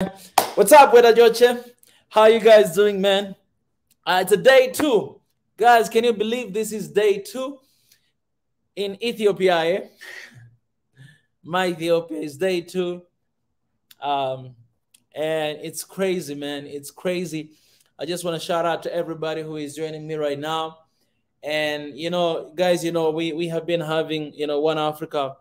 What's up, Weda Joche? How you guys doing, man? It's a day 2. Guys, can you believe this is day 2 in Ethiopia, eh? My Ethiopia is day 2. Um, and it's crazy, man. It's crazy. I just want to shout out to everybody who is joining me right now. And, guys, we have been having, One Africa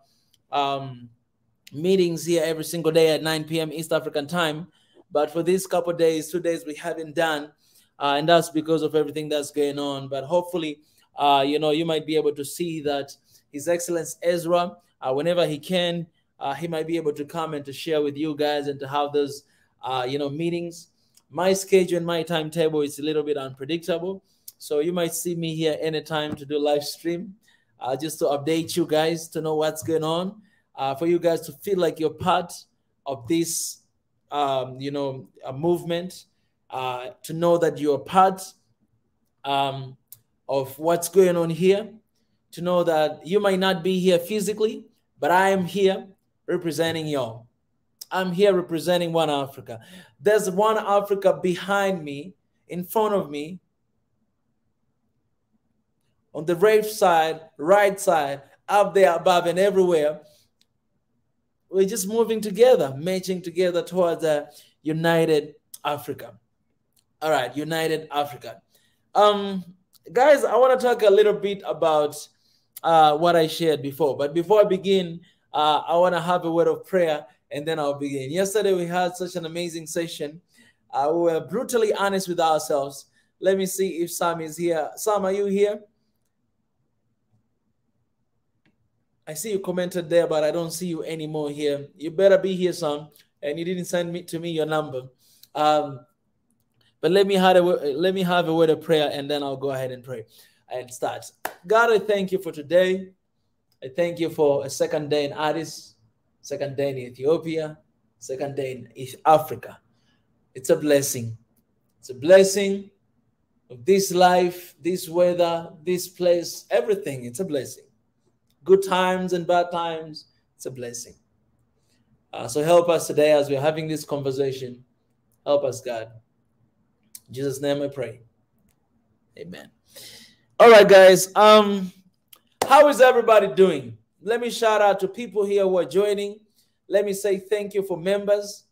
meetings here every single day at 9 p.m. East African time. But for these couple of days, 2 days, we haven't done. And that's because of everything that's going on. But hopefully, you might be able to see that His Excellency Ezra, whenever he can, he might be able to come and to share with you guys and to have those, meetings. My schedule and my timetable is a little bit unpredictable. So you might see me here anytime to do live stream, just to update you guys, to know what's going on, for you guys to feel like you're part of this, a movement, to know that you're part of what's going on here, to know that you might not be here physically, but I am here representing y'all. I'm here representing One Africa. There's One Africa behind me, in front of me, on the left side, right side, up there, above, and everywhere. We're just moving together, marching together towards a united Africa. All right, united Africa. Guys, I want to talk a little bit about what I shared before. But before I begin, I want to have a word of prayer, and then I'll begin. Yesterday, we had such an amazing session. We were brutally honest with ourselves. Let me see if Sam is here. Sam, are you here? I see you commented there, but I don't see you anymore here. You better be here, Sam. And you didn't send me your number. But let me have a word of prayer, and then I'll go ahead and pray and start. God, I thank you for today. I thank you for a second day in Addis, second day in Ethiopia, second day in East Africa. It's a blessing. It's a blessing of this life, this weather, this place, everything. It's a blessing. Good times and bad times, it's a blessing. So help us today as we're having this conversation. Help us, God. In Jesus' name I pray. Amen. All right, guys. How is everybody doing? Let me shout out to people here who are joining. Let me say thank you for members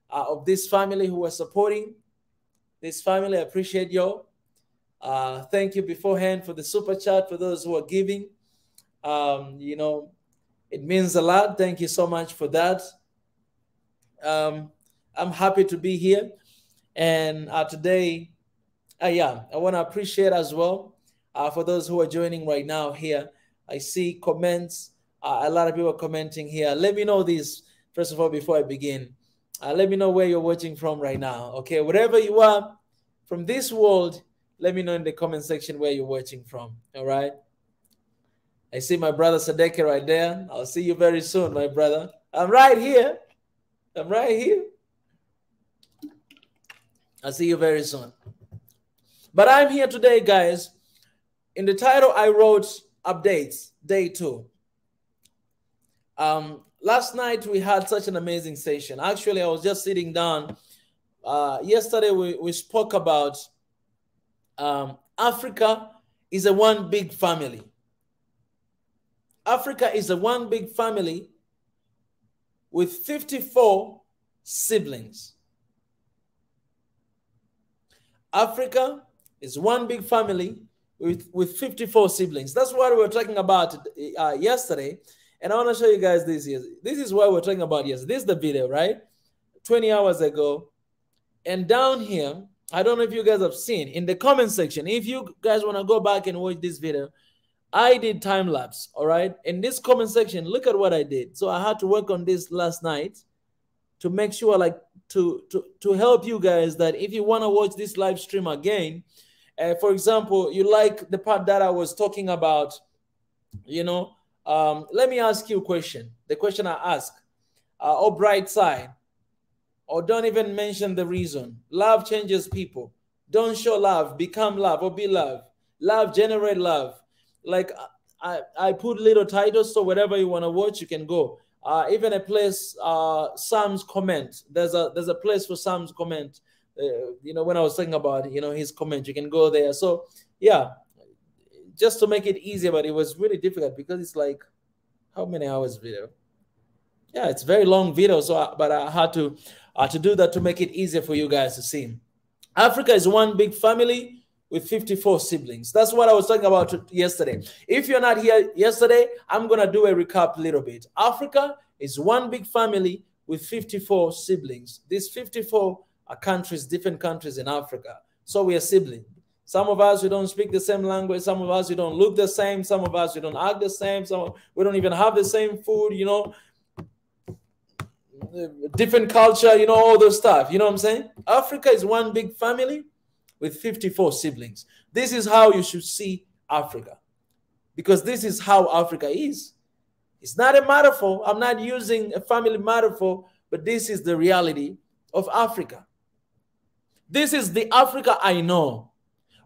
of this family who are supporting this family. I appreciate y'all. Thank you beforehand for the super chat, for those who are giving. It means a lot. Thank you so much for that. I'm happy to be here. And today, I want to appreciate as well for those who are joining right now here. I see comments. A lot of people are commenting here. Let me know this, first of all, before I begin. Let me know where you're watching from right now. Okay, wherever you are from this world, let me know in the comment section where you're watching from. All right. I see my brother Sadeke right there. I'll see you very soon, my brother. I'm right here. I'm right here. I'll see you very soon. But I'm here today, guys. In the title, I wrote updates, day 2. Last night, we had such an amazing session. Actually, I was just sitting down. Yesterday, we spoke about Africa is a one big family. Africa is a one big family with 54 siblings. Africa is one big family with 54 siblings. That's what we were talking about yesterday. And I want to show you guys this here. This is what we're talking about yesterday. This is the video, right? 20 hours ago. And down here, I don't know if you guys have seen, in the comment section, if you guys want to go back and watch this video, I did time lapse, all right? In this comment section, look at what I did. So I had to work on this last night to make sure, like, to help you guys that if you want to watch this live stream again, for example, you like the part that I was talking about, let me ask you a question. The question I ask, or bright side, or don't even mention the reason. Love changes people. Don't show love, become love, or be love. Love, generate love. Like I put little titles, so whatever you want to watch, you can go. even a place, Sam's comment. There's a place for Sam's comment. You know, when I was talking about, you know, his comment, you can go there. So yeah, just to make it easier, but it was really difficult because it's like, how many hours video? Yeah, it's very long video. So, but I had to do that to make it easier for you guys to see. Africa is one big family with 54 siblings. That's what I was talking about yesterday. If you're not here yesterday, I'm going to do a recap a little bit. Africa is one big family with 54 siblings. These 54 are countries, different countries in Africa. So we are siblings. Some of us, we don't speak the same language. Some of us, we don't look the same. Some of us, we don't act the same. Some, we don't even have the same food, you know. Different culture, you know, all those stuff. You know what I'm saying? Africa is one big family with 54 siblings. This is how you should see Africa, because this is how Africa is. It's not a metaphor. I'm not using a family metaphor, but this is the reality of Africa. This is the Africa I know.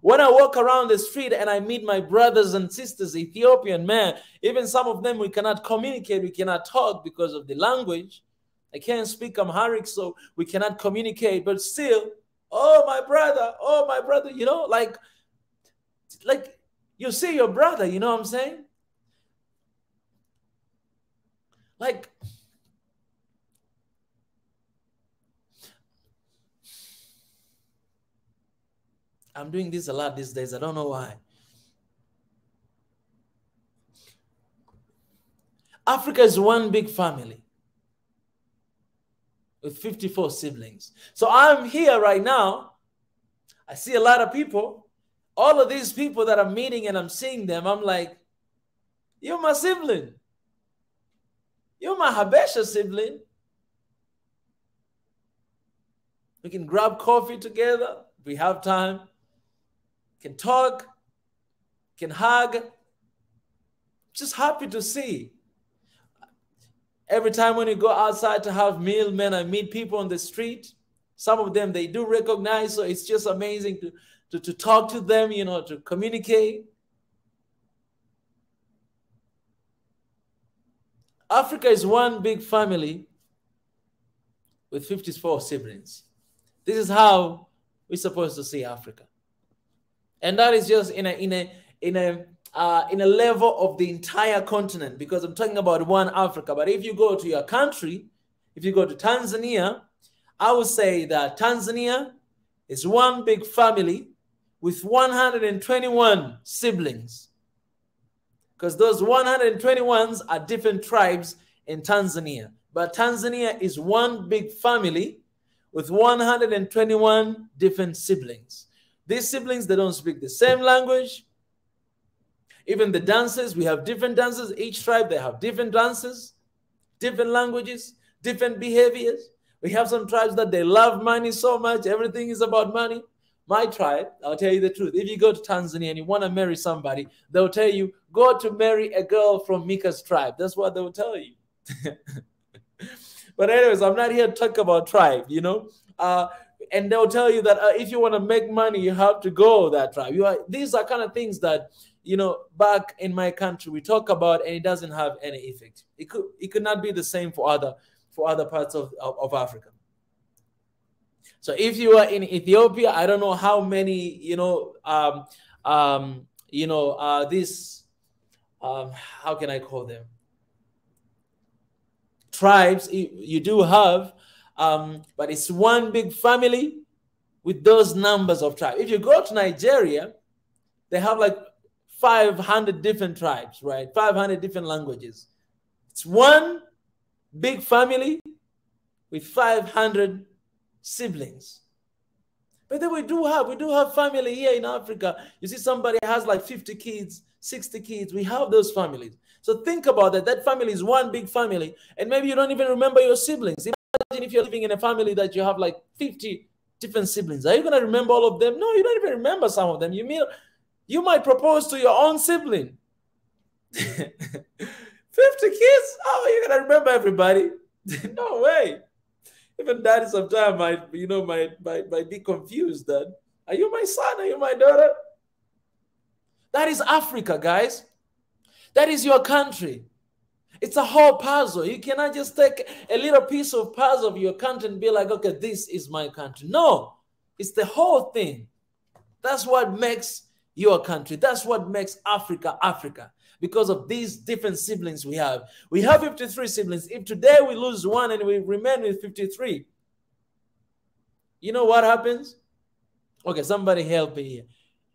When I walk around the street and I meet my brothers and sisters, Ethiopian, man, even some of them, we cannot communicate, we cannot talk because of the language. I can't speak Amharic, so we cannot communicate, but still, oh, my brother, you know, like you see your brother, you know what I'm saying? Like, I'm doing this a lot these days. I don't know why. Africa is one big family with 54 siblings. So I'm here right now. I see a lot of people. All of these people that I'm meeting and I'm seeing them, I'm like, you're my sibling. You're my Habesha sibling. We can grab coffee together. We have time. Can talk. Can hug. Just happy to see. Every time when you go outside to have meal, man, I meet people on the street. Some of them, they do recognize, so it's just amazing to talk to them, you know, to communicate. Africa is one big family with 54 siblings. This is how we're supposed to see Africa. And that is just in a level of the entire continent, because I'm talking about one Africa. But if you go to your country, if you go to Tanzania, I would say that Tanzania is one big family with 121 siblings, because those 121s are different tribes in Tanzania. But Tanzania is one big family with 121 different siblings. These siblings, they don't speak the same language. Even the dances, we have different dances. Each tribe, they have different dances, different languages, different behaviors. We have some tribes that they love money so much. Everything is about money. My tribe, I'll tell you the truth. If you go to Tanzania and you want to marry somebody, they'll tell you, go to marry a girl from Mika's tribe. That's what they'll tell you. But anyways, I'm not here to talk about tribe, you know. And they'll tell you that if you want to make money, you have to go that tribe. These are kind of things that, you know, back in my country, we talk about, and it doesn't have any effect. It could not be the same for other parts of Africa. So if you are in Ethiopia, I don't know how many, you know, how can I call them? Tribes you do have, but it's one big family with those numbers of tribes. If you go to Nigeria, they have like 500 different tribes, right? 500 different languages. It's one big family with 500 siblings. But then we do have family here in Africa. You see somebody has like 50 kids, 60 kids. We have those families. So think about that. That family is one big family, and maybe you don't even remember your siblings. Imagine if you're living in a family that you have like 50 different siblings. Are you going to remember all of them? No, you don't even remember some of them. You might propose to your own sibling. 50 kids? Oh, you're going to remember everybody? No way. Even daddy sometimes might be confused that, are you my son? Are you my daughter? That is Africa, guys. That is your country. It's a whole puzzle. You cannot just take a little piece of puzzle of your country and be like, okay, this is my country. No, it's the whole thing. That's what makes your country. That's what makes Africa, Africa. Because of these different siblings we have. We have 53 siblings. If today we lose one and we remain with 53, you know what happens? Okay, somebody help me here.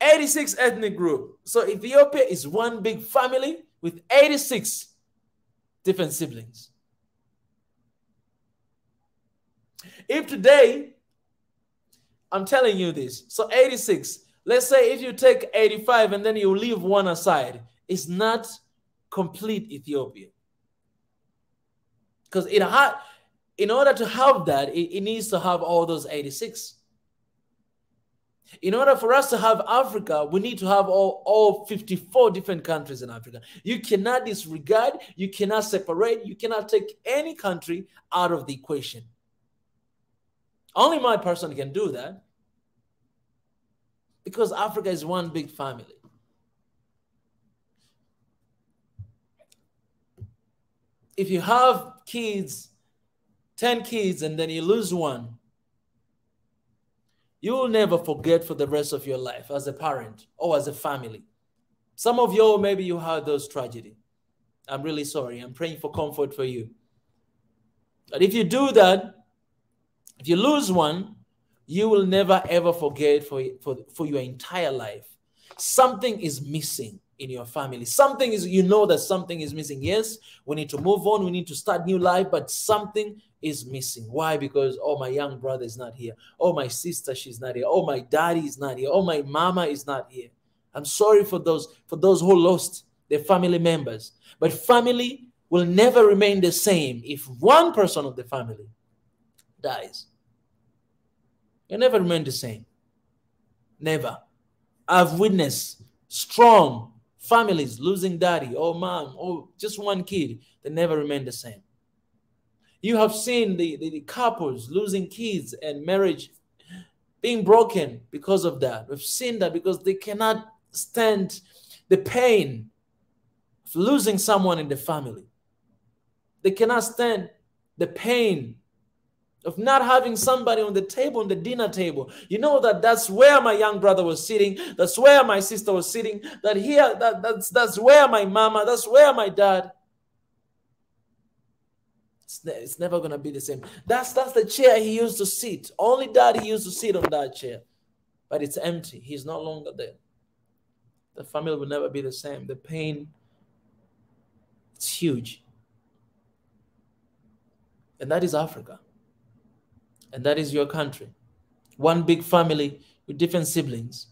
86 ethnic group. So Ethiopia is one big family with 86 different siblings. If today, I'm telling you this, so 86, let's say if you take 85 and then you leave one aside, it's not complete Ethiopia. Because in order to have that, it needs to have all those 86. In order for us to have Africa, we need to have all 54 different countries in Africa. You cannot disregard, you cannot separate, you cannot take any country out of the equation. Only my person can do that. Because Africa is one big family. If you have kids, 10 kids, and then you lose one, you will never forget for the rest of your life as a parent or as a family. Some of you, maybe you had those tragedies. I'm really sorry. I'm praying for comfort for you. But if you do that, if you lose one, you will never ever forget for your entire life. Something is missing in your family. Something is, you know that something is missing. Yes, we need to move on. We need to start new life, but something is missing. Why? Because, oh, my young brother is not here. Oh, my sister, she's not here. Oh, my daddy is not here. Oh, my mama is not here. I'm sorry for those who lost their family members. But family will never remain the same if one person of the family dies. You'll never remain the same. Never. I've witnessed strong families losing daddy or mom or just one kid. They never remain the same. You have seen the couples losing kids and marriage being broken because of that. We've seen that because they cannot stand the pain of losing someone in the family. They cannot stand the pain of not having somebody on the table, on the dinner table. You know that's where my young brother was sitting. That's where my sister was sitting. That's where my mama, that's where my dad. It's never going to be the same. That's the chair he used to sit. Only daddy used to sit on that chair. But it's empty. He's no longer there. The family will never be the same. The pain, it's huge. And that is Africa. And that is your country. One big family with different siblings.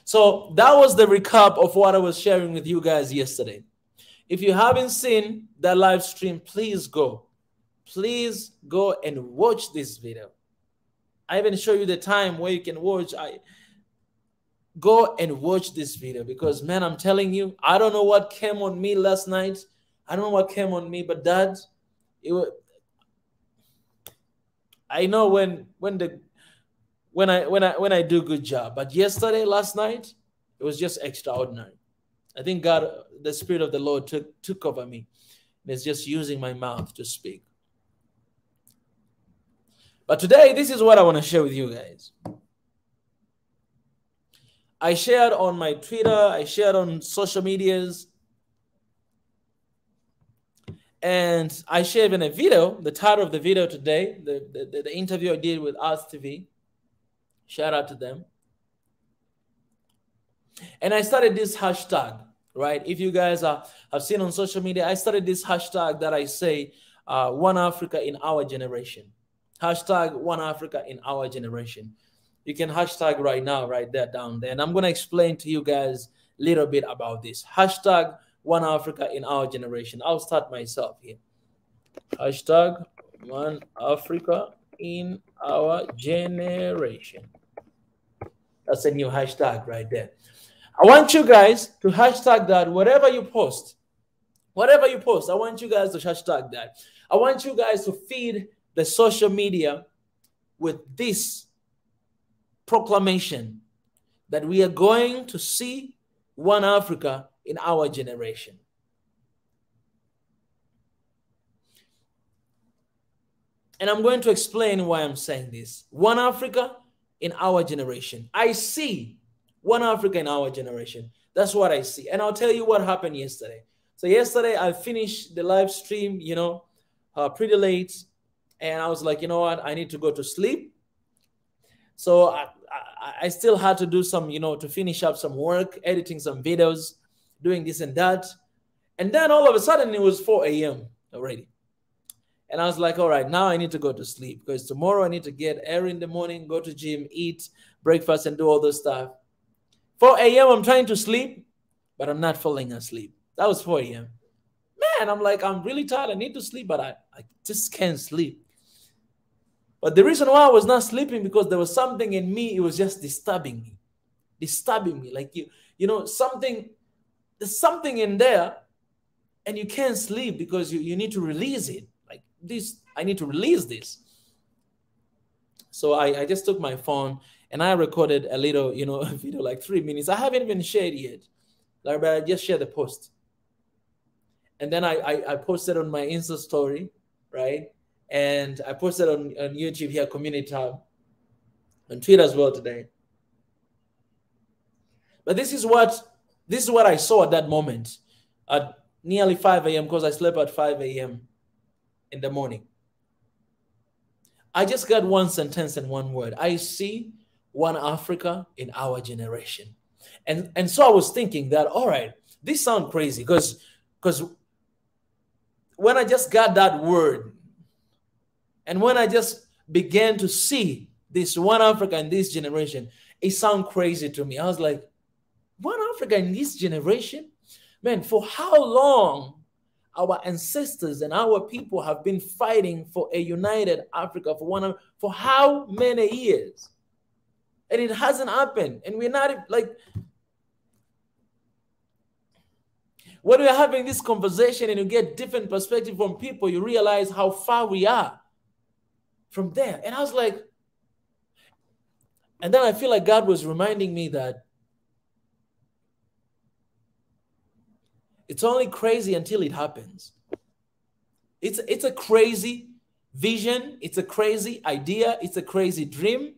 So that was the recap of what I was sharing with you guys yesterday. If you haven't seen that live stream, please go. Please go and watch this video. I even show you the time where you can watch. Go and watch this video because, man, I'm telling you, I don't know what came on me last night. I don't know what came on me, but Dad, I know when I do a good job. But last night, it was just extraordinary. I think God, the Spirit of the Lord took over me. And it's just using my mouth to speak. But today, this is what I want to share with you guys. I shared on my Twitter, I shared on social medias, and I shared in a video, the title of the video today, the interview I did with Arts TV. Shout out to them. And I started this hashtag, right? If you guys have seen on social media, I started this hashtag that I say, One Africa in Our Generation. Hashtag One Africa in Our Generation. You can hashtag right now, right there, down there. And I'm going to explain to you guys a little bit about this. Hashtag One Africa in Our Generation. I'll start myself here. Hashtag One Africa in Our Generation. That's a new hashtag right there. I want you guys to hashtag that whatever you post. Whatever you post, I want you guys to hashtag that. I want you guys to feed the social media with this proclamation that we are going to see one Africa in our generation. And I'm going to explain why I'm saying this. One Africa in our generation. I see one Africa in our generation. That's what I see. And I'll tell you what happened yesterday. So yesterday I finished the live stream, pretty late. And I was like, you know what? I need to go to sleep. So I still had to do some, to finish up some work, editing some videos, doing this and that. And then all of a sudden it was 4 a.m. already. And I was like, all right, now I need to go to sleep because tomorrow I need to get early in the morning, go to gym, eat breakfast, and do all this stuff. 4 a.m. I'm trying to sleep, but I'm not falling asleep. That was 4 a.m. Man, I'm like, I'm really tired. I need to sleep, but I just can't sleep. But the reason why I was not sleeping because there was something in me. It was just disturbing me. Like there's something in there, and you can't sleep because you need to release it. I need to release this. So I just took my phone and I recorded a little, video like 3 minutes. I haven't even shared yet. But I just shared the post. And then I posted on my Insta story, right? And I posted on YouTube here, community tab, on Twitter as well today. But this is what I saw at that moment at nearly 5 a.m. because I slept at 5 a.m. in the morning. I just got one sentence and one word. I see one Africa in our generation. And so I was thinking that, all right, this sounds crazy because when I just got that word and when I just began to see this one Africa in this generation, it sounded crazy to me. I was like, one Africa in this generation? Man, for how long our ancestors and our people have been fighting for a united Africa for how many years? And it hasn't happened. And we're not like, when we're having this conversation and you get different perspective from people, you realize how far we are from there. And I was like, and then I feel like God was reminding me that it's only crazy until it happens. It's a crazy vision. It's a crazy idea. It's a crazy dream.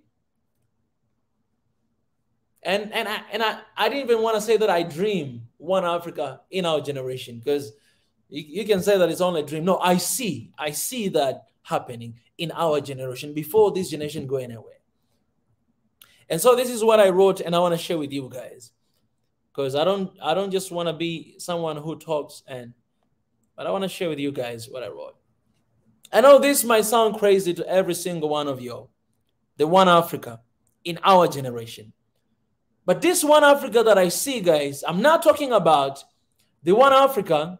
And I didn't even want to say that I dream one Africa in our generation because you can say that it's only a dream. No, I see that happening in our generation before this generation go anywhere. And so this is what I wrote and I want to share with you guys. Because I don't just want to be someone who talks, but I want to share with you guys what I wrote. I know this might sound crazy to every single one of you, the one Africa in our generation. But this one Africa that I see, guys, I'm not talking about the one Africa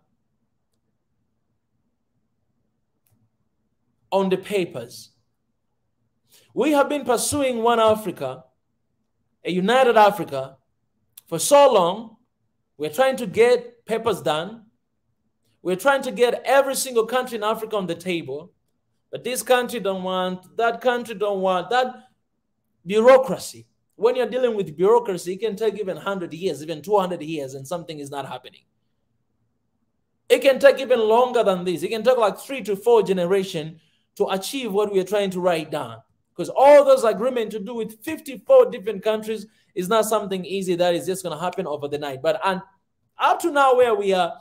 on the papers. We have been pursuing one Africa, a united Africa, for so long. We're trying to get papers done. We're trying to get every single country in Africa on the table. But this country don't want, that country don't want, that bureaucracy. When you're dealing with bureaucracy, it can take even 100 years, even 200 years, and something is not happening. It can take even longer than this. It can take like 3 to 4 generations to achieve what we are trying to write down. Because all those agreements to do with 54 different countries is not something easy that is just going to happen over the night. But up to now where we are,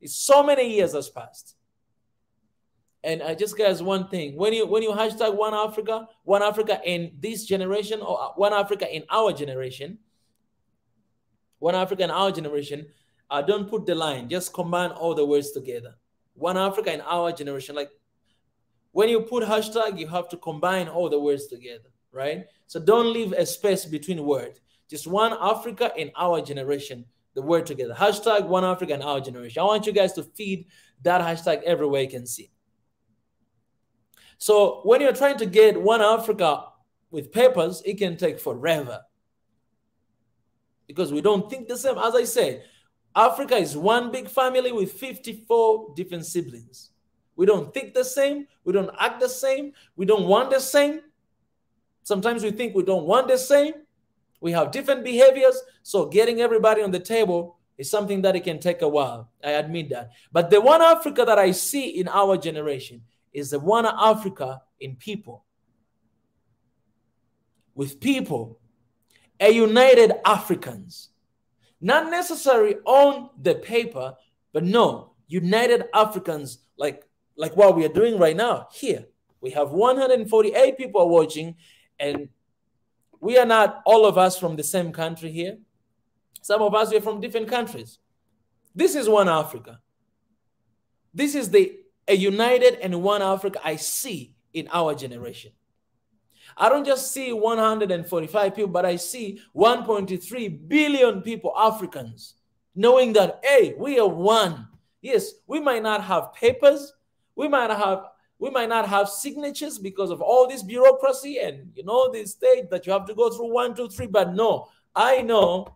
so many years has passed. And I just guys one thing, when you hashtag one Africa in this generation, or one Africa in our generation, don't put the line, just combine all the words together. One Africa in our generation, like when you put hashtag, you have to combine all the words together, right? So don't leave a space between words. Just one Africa in our generation, the word together. Hashtag one Africa in our generation. I want you guys to feed that hashtag everywhere you can see. So when you're trying to get one Africa with papers, it can take forever. Because we don't think the same. As I said, Africa is one big family with 54 different siblings. We don't think the same. We don't act the same. We don't want the same. Sometimes we think we don't want the same. We have different behaviors. So getting everybody on the table is something that it can take a while. I admit that. But the one Africa that I see in our generation is the one Africa in people. With people, a united Africans. Not necessarily on the paper, but no, united Africans like what we are doing right now here. We have 148 people watching, and we are not all of us from the same country here. Some of us are from different countries. This is one Africa. This is a united and one Africa I see in our generation. I don't just see 145 people, but I see 1.3 billion people, Africans, knowing that, hey, we are one. Yes, we might not have papers. We might not have signatures because of all this bureaucracy and, this stage that you have to go through 1, 2, 3. But no, I know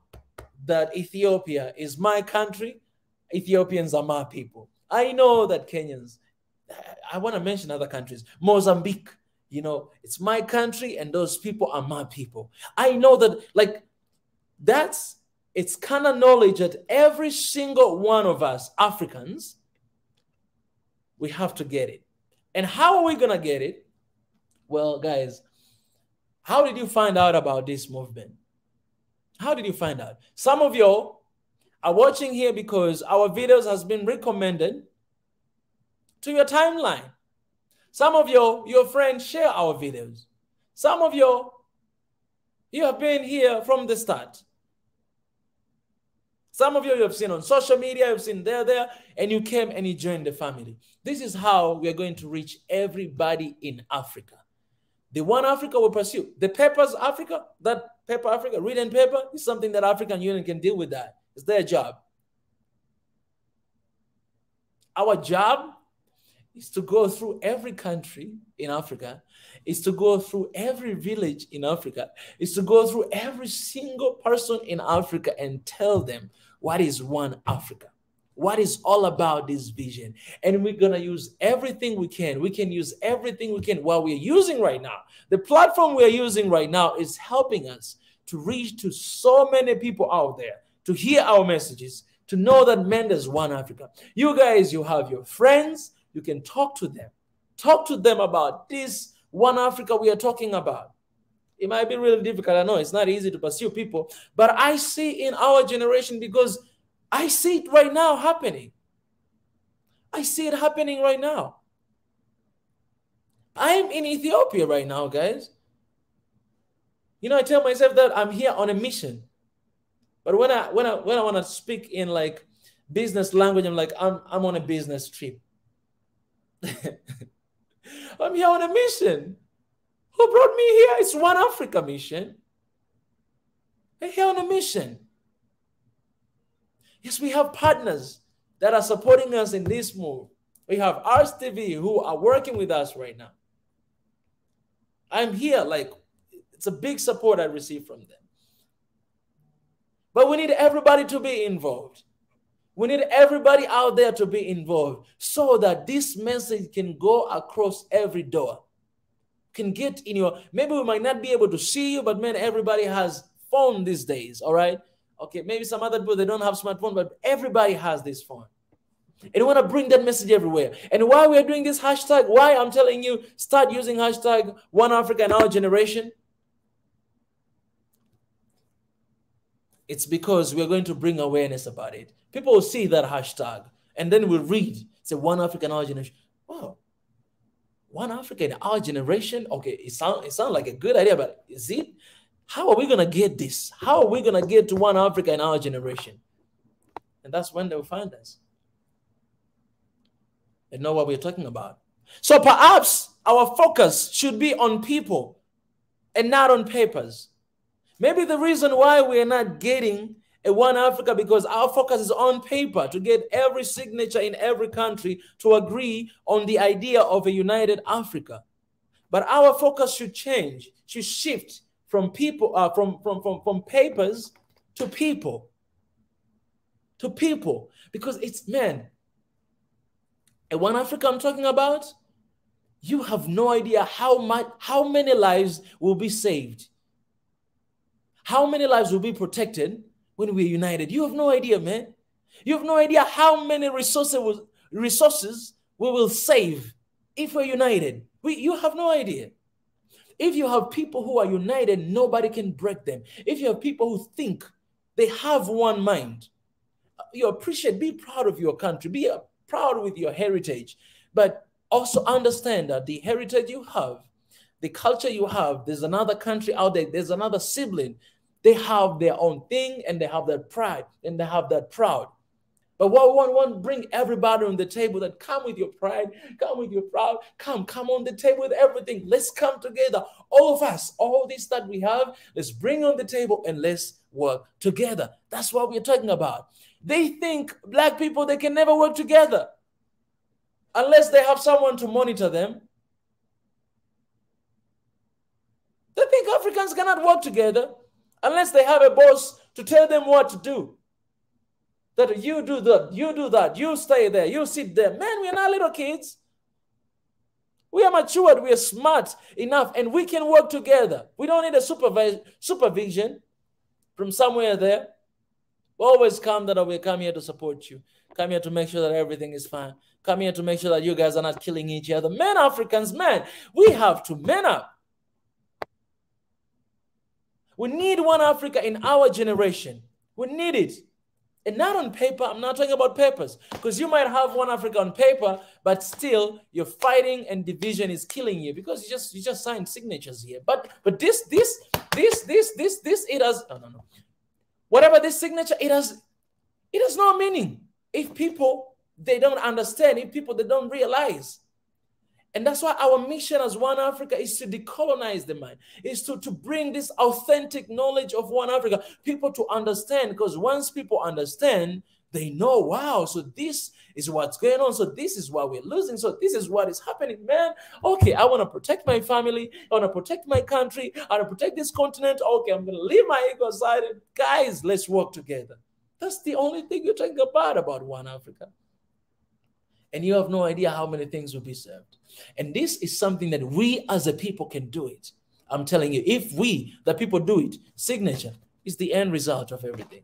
that Ethiopia is my country. Ethiopians are my people. I know that Kenyans, I want to mention other countries, Mozambique, it's my country and those people are my people. I know that, it's kind of knowledge that every single one of us Africans, we have to get it. And how are we going to get it? Well, guys, how did you find out about this movement? How did you find out? Some of you are watching here because our videos has been recommended to your timeline. Some of your friends share our videos. Some of you have been here from the start. Some of you have seen on social media, you've seen there, and you came and you joined the family. This is how we are going to reach everybody in Africa. The one Africa will pursue. The papers Africa, that paper Africa, written paper, is something that African Union can deal with that. It's their job. Our job is to go through every country in Africa, is to go through every village in Africa, is to go through every single person in Africa and tell them what is one Africa, what is all about this vision. And we're going to use everything we can. We can use everything we can. What we're using right now, the platform we're using right now is helping us to reach to so many people out there, to hear our messages, to know that, man, there's one Africa. You guys, you have your friends. You can talk to them. Talk to them about this one Africa we are talking about. It might be really difficult. I know it's not easy to pursue people, but I see in our generation, because I see it right now happening. I see it happening right now. I'm in Ethiopia right now, guys. I tell myself that I'm here on a mission. But when I want to speak in like business language, I'm like, I'm on a business trip. I'm here on a mission. Who brought me here? It's One Africa mission. I'm here on a mission. Yes, we have partners that are supporting us in this move. We have Ars TV who are working with us right now. I'm here, it's a big support I receive from them. But we need everybody to be involved. We need everybody out there to be involved so that this message can go across every door. Can get in your, maybe we might not be able to see you, but man, everybody has phone these days, all right? Okay, maybe some other people, they don't have smartphone, but everybody has this phone. And we want to bring that message everywhere. And why we are doing this hashtag, why I'm telling you, start using hashtag One Africa in our generation. It's because we're going to bring awareness about it. People will see that hashtag and then we'll read, say One Africa in our generation. Wow, One Africa in our generation? Okay, it sounds like a good idea, but is it? How are we going to get this? How are we going to get to One Africa in our generation? And that's when they'll find us and know what we're talking about. So perhaps our focus should be on people and not on papers. Maybe the reason why we're not getting a One Africa because our focus is on paper to get every signature in every country to agree on the idea of a united Africa. But our focus should change, should shift from people, from papers to people. To people. Because it's, man, a One Africa I'm talking about, you have no idea how many lives will be saved. How many lives will be protected when we're united? You have no idea, man. You have no idea how many resources we will save if we're united. You have no idea. If you have people who are united, nobody can break them. If you have people who think they have one mind, you appreciate, be proud of your country, be proud with your heritage, but also understand that the heritage you have, the culture you have, there's another country out there, there's another sibling. They have their own thing and they have that pride and they have that proud. But what we want, bring everybody on the table, that come with your pride, come with your proud, come on the table with everything. Let's come together. All of us, all this that we have, let's bring on the table and let's work together. That's what we're talking about. They think black people, they can never work together unless they have someone to monitor them. They think Africans cannot work together unless they have a boss to tell them what to do. That you do that, you do that, you stay there, you sit there. Man, we're not little kids. We are matured, we are smart enough, and we can work together. We don't need a supervision from somewhere there. We always come that we come here to support you. Come here to make sure that everything is fine. Come here to make sure that you guys are not killing each other. Men, Africans, man, we have to man up. We need one Africa in our generation. We need it. And not on paper. I'm not talking about papers, because you might have one Africa on paper, but still you're fighting and division is killing you because you just signed signatures here. But this it has no. Whatever this signature, it has no meaning if people they don't understand, if people they don't realize. And that's why our mission as One Africa is to decolonize the mind, is to bring this authentic knowledge of One Africa, people to understand, because once people understand, they know, wow, so this is what's going on. So this is why we're losing. So this is what is happening, man. Okay, I want to protect my family. I want to protect my country. I want to protect this continent. Okay, I'm going to leave my ego aside. And guys, let's work together. That's the only thing you're talking about One Africa. And you have no idea how many things will be served. And this is something that we as a people can do it. I'm telling you, if we, the people, do it, signature is the end result of everything.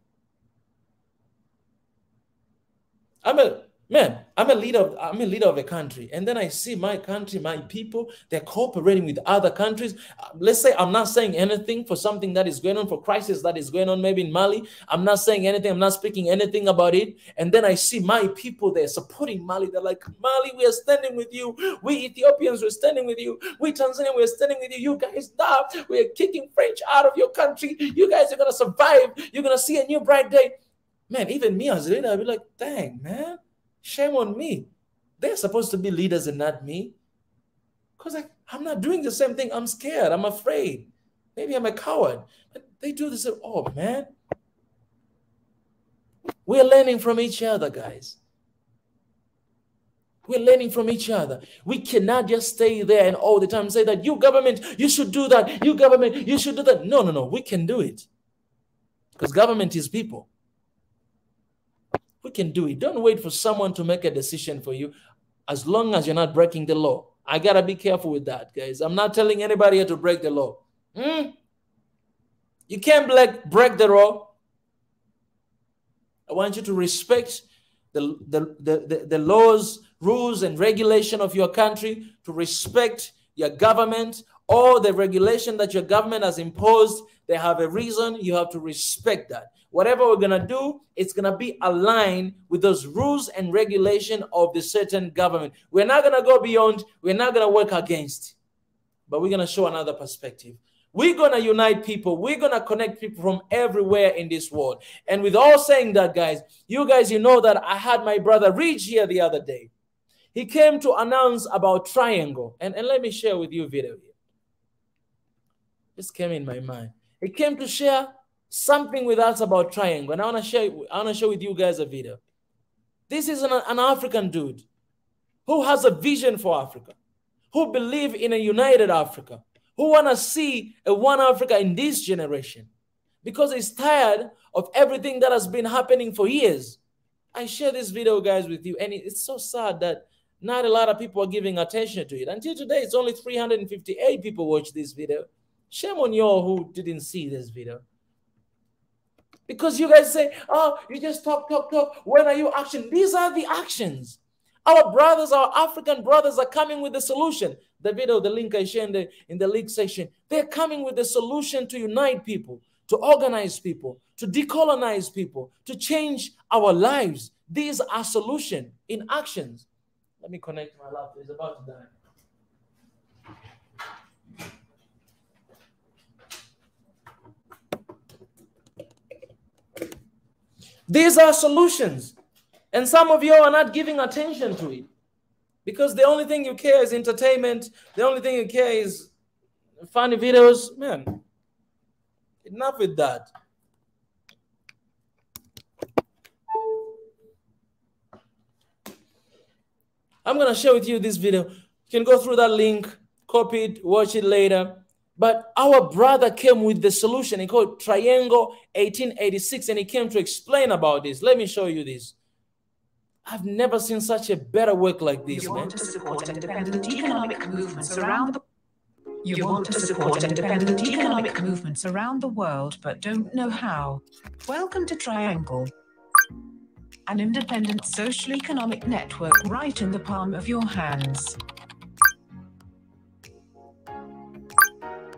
I'm a leader of a country, and then I see my country, my people, they're cooperating with other countries. Let's say I'm not saying anything for something that is going on, for crisis that is going on maybe in Mali. I'm not saying anything, I'm not speaking anything about it. And then I see my people, they're supporting Mali. They're like, Mali, we are standing with you. We Ethiopians, we're standing with you. We Tanzania, we're standing with you. You guys, now we're kicking French out of your country. You guys are going to survive. You're going to see a new bright day. Man, even me as a leader, I'd be like, dang, man. Shame on me. They're supposed to be leaders and not me. Because I'm not doing the same thing. I'm scared. I'm afraid. Maybe I'm a coward. But they do this. Oh, man. We're learning from each other, guys. We're learning from each other. We cannot just stay there and all the time say that you government, you should do that. You government, you should do that. No. We can do it. Because government is people. We can do it. Don't wait for someone to make a decision for you, as long as you're not breaking the law. I got to be careful with that, guys. I'm not telling anybody here to break the law. You can't break the law. I want you to respect the laws, rules, and regulation of your country, to respect your government. All the regulation that your government has imposed, they have a reason. You have to respect that. Whatever we're going to do, it's going to be aligned with those rules and regulation of the certain government. We're not going to go beyond. We're not going to work against. But we're going to show another perspective. We're going to unite people. We're going to connect people from everywhere in this world. And with all saying that, guys, you know that I had my brother Rich here the other day. He came to announce about Triangle. And let me share with you a video here. This came in my mind. He came to share something with us about Triangle, and I want to share with you guys a video. This is an African dude who has a vision for Africa, who believe in a united Africa, who want to see a One Africa in this generation, because he's tired of everything that has been happening for years. I share this video, guys, with you, and it's so sad that not a lot of people are giving attention to it. Until today, it's only 358 people watch this video. Shame on y'all who didn't see this video. Because you guys say, oh, you just talk. When are you action? These are the actions. Our brothers, our African brothers are coming with the solution. The video, the link I shared in the link section, they're coming with the solution to unite people, to organize people, to decolonize people, to change our lives. These are solutions in actions. Let me connect my laptop. It's about to die. These are solutions. And some of you are not giving attention to it. Because the only thing you care is entertainment. The only thing you care is funny videos. Man, enough with that. I'm going to share with you this video. You can go through that link, copy it, watch it later. But our brother came with the solution. He called Triangle 1886, and he came to explain about this. Let me show you this. I've never seen such a better work like this, you man. Want to support independent economic movements around the You want to support independent economic movements around the world, but don't know how. Welcome to Triangle, an independent social economic network right in the palm of your hands.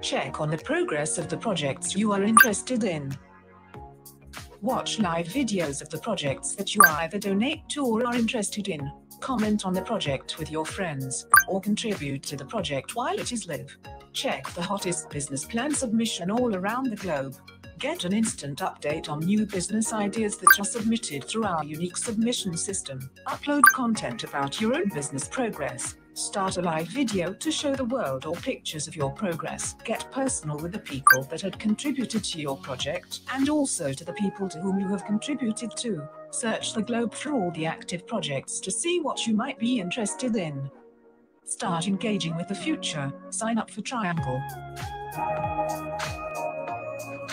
Check on the progress of the projects you are interested in. Watch live videos of the projects that you either donate to or are interested in. Comment on the project with your friends, or contribute to the project while it is live. Check the hottest business plan submission all around the globe. Get an instant update on new business ideas that are submitted through our unique submission system. Upload content about your own business progress. Start a live video to show the world or pictures of your progress. Get personal with the people that had contributed to your project, and also to the people to whom you have contributed to. Search the globe for all the active projects to see what you might be interested in. Start engaging with the future. Sign up for Triangle.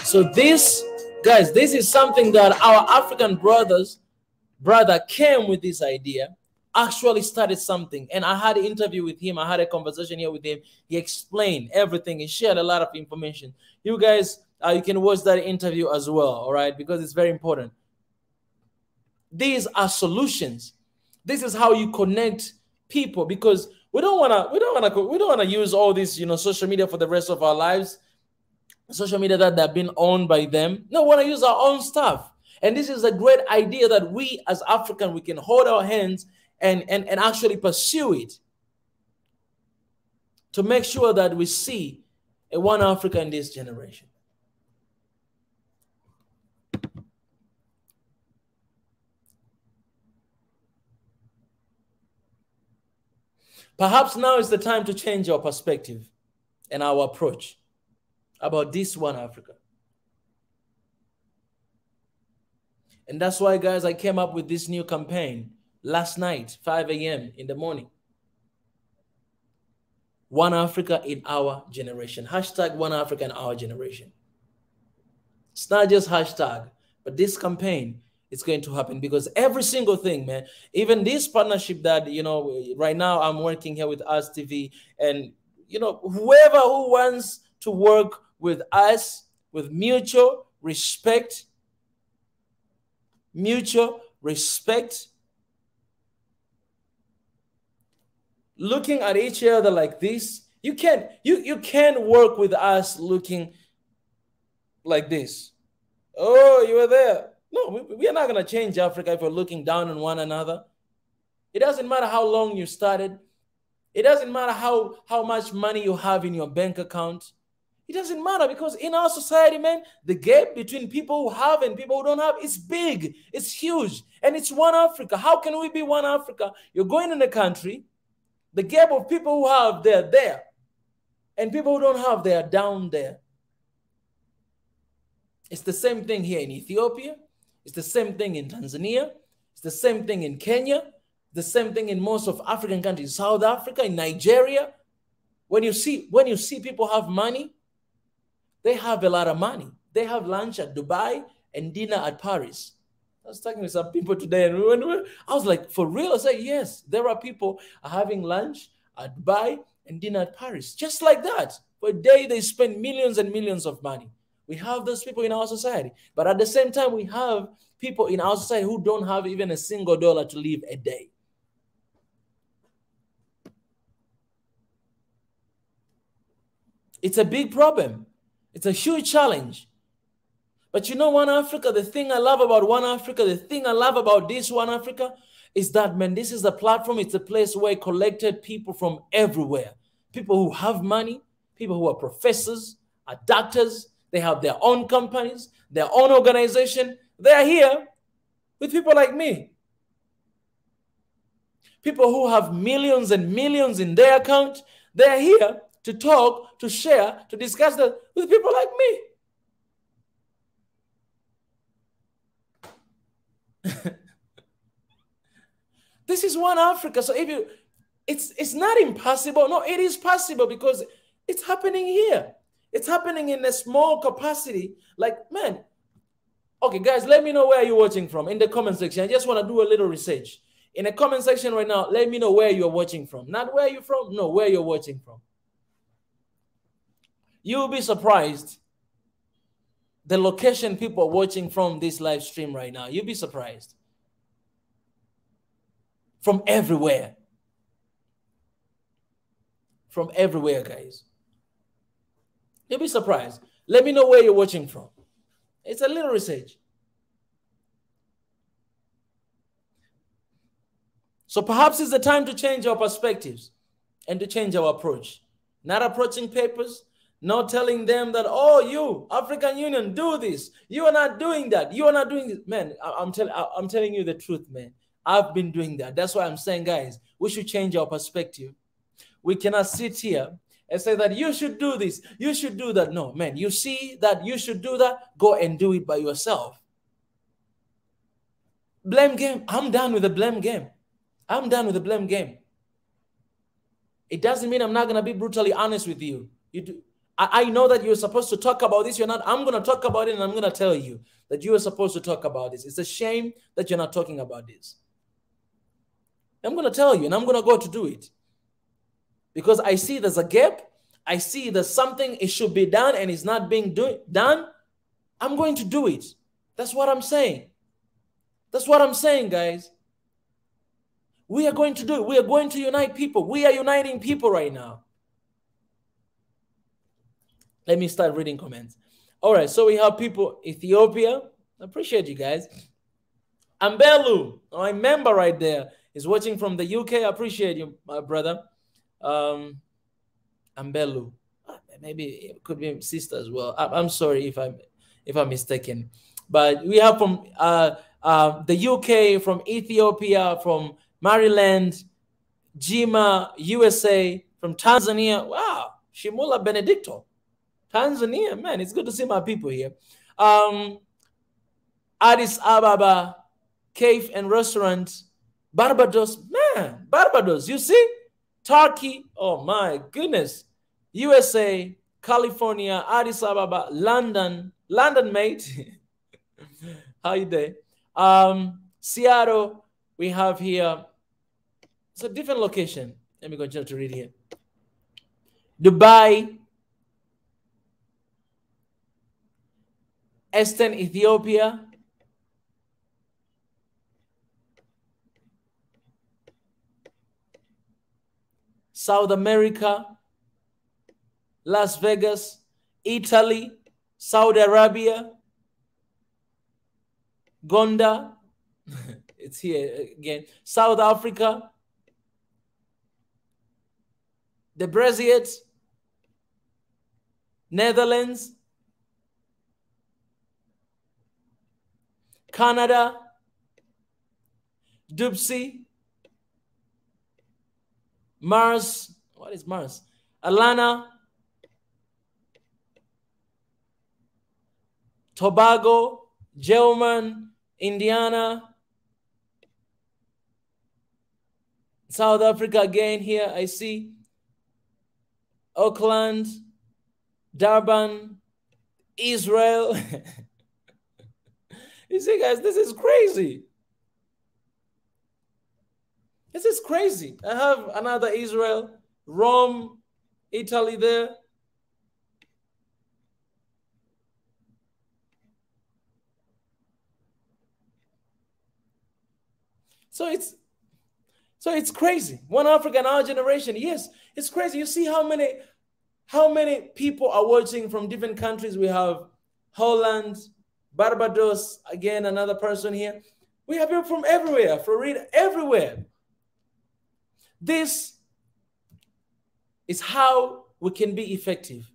So this, guys, this is something that our African brother came with this idea, actually started something. And I had an interview with him. I had a conversation here with him. He explained everything. He shared a lot of information. You guys, you can watch that interview as well, all right? Because it's very important. These are solutions. This is how you connect people, because we don't want to use all this, social media for the rest of our lives. Social media that have been owned by them. No, we want to use our own stuff. And this is a great idea that we as African, we can hold our hands and actually pursue it to make sure that we see a one Africa in this generation. Perhaps now is the time to change our perspective and our approach about this one Africa. And that's why, guys, I came up with this new campaign last night, 5 a.m. in the morning. One Africa in our generation. Hashtag One Africa in our generation. It's not just hashtag, but this campaign is going to happen, because every single thing, man, even this partnership that, right now I'm working here with Us TV, and, whoever who wants to work with us, with mutual respect, looking at each other like this. You can't work with us looking like this. Oh, you were there. No, we are not going to change Africa if we're looking down on one another. It doesn't matter how long you started. It doesn't matter how much money you have in your bank account. It doesn't matter, because in our society, man, the gap between people who have and people who don't have is big. It's huge. And it's one Africa. How can we be one Africa? You're going in a country, the gap of people who have, they're there. And people who don't have, they're down there. It's the same thing here in Ethiopia. It's the same thing in Tanzania. It's the same thing in Kenya. The same thing in most of African countries. South Africa, in Nigeria. When you see people have money, they have a lot of money. They have lunch at Dubai and dinner at Paris. I was talking with some people today, and I was like, for real? I said, yes, there are people having lunch at Dubai and dinner at Paris. Just like that. For a day, they spend millions and millions of money. We have those people in our society. But at the same time, we have people in our society who don't have even a single dollar to live a day. It's a big problem. It's a huge challenge. But you know, One Africa, the thing I love about One Africa, the thing I love about this One Africa is that, man, this is a platform. It's a place where it collected people from everywhere. People who have money, people who are professors, are doctors. They have their own companies, their own organization. They are here with people like me. People who have millions and millions in their account. They are here to talk, to share, to discuss that with people like me. This is One Africa. So if you, it's not impossible. No, it is possible because it's happening here. It's happening in a small capacity. Like, man, okay, guys, let me know where you're watching from in the comment section. I just want to do a little research. In the comment section right now, let me know where you're watching from. Not where you're from, no, where you're watching from. You'll be surprised the location people are watching from this live stream right now. You'll be surprised. From everywhere. From everywhere, guys. You'll be surprised. Let me know where you're watching from. It's a little research. So perhaps it's the time to change our perspectives and to change our approach. Not approaching papers, not telling them that, oh, you, African Union, do this. You are not doing that. You are not doing this. Man, I'm telling you the truth, man. I've been doing that. That's why I'm saying, guys, we should change our perspective. We cannot sit here and say that you should do this, you should do that. No, man, you see that you should do that, go and do it by yourself. Blame game. I'm done with the blame game. I'm done with the blame game. It doesn't mean I'm not going to be brutally honest with you. I know that you're supposed to talk about this. You're not. I'm going to talk about it, and I'm going to tell you that you are supposed to talk about this. It's a shame that you're not talking about this. I'm going to tell you, and I'm going to go to do it. Because I see there's a gap. I see there's something it should be done, and it's not being done. I'm going to do it. That's what I'm saying. That's what I'm saying, guys. We are going to do it. We are going to unite people. We are uniting people right now. Let me start reading comments. All right, so we have people, Ethiopia. I appreciate you guys. Ambelu, my member right there, is watching from the UK. I appreciate you, my brother. Ambelu. Maybe it could be sister as well. I'm sorry if I'm mistaken. But we have from the UK, from Ethiopia, from Maryland, Jima, USA, from Tanzania. Wow, Shimula Benedicto. Tanzania, man, it's good to see my people here. Addis Ababa, Cave and Restaurant, Barbados, man, Barbados, you see? Turkey, oh my goodness. USA, California, Addis Ababa, London, mate. How you doing? Seattle, we have here. It's a different location. Let me continue to read here. Dubai, Eastern Ethiopia, South America, Las Vegas, Italy, Saudi Arabia, Gonda, it's here again, South Africa, the Brazil, Netherlands, Canada, Dupsy, Mars, what is Mars? Alana, Tobago, German, Indiana, South Africa again here, I see. Auckland, Durban, Israel. You see, guys, this is crazy. This is crazy. I have another Israel, Rome, Italy there. So it's crazy. One Africa in our generation. Yes, it's crazy. You see how many people are watching from different countries. We have Holland, Barbados, again, another person here. We have people from everywhere, Florida, everywhere. This is how we can be effective.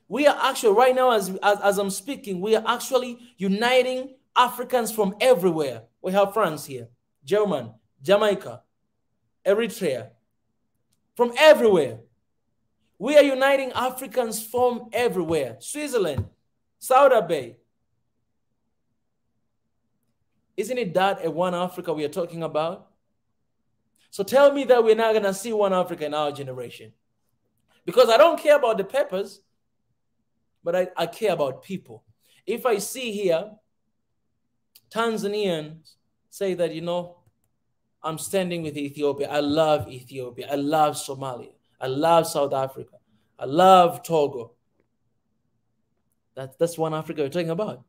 We are actually, right now, as I'm speaking, we are actually uniting Africans from everywhere. We have France here, German, Jamaica, Eritrea, from everywhere. We are uniting Africans from everywhere. Switzerland, Saudi Bay. Isn't it that a one Africa we are talking about? So tell me that we're not going to see one Africa in our generation. Because I don't care about the papers, but I care about people. If I see here, Tanzanians say that, you know, I'm standing with Ethiopia. I love Ethiopia. I love Somalia. I love South Africa. I love Togo. That's one Africa we're talking about.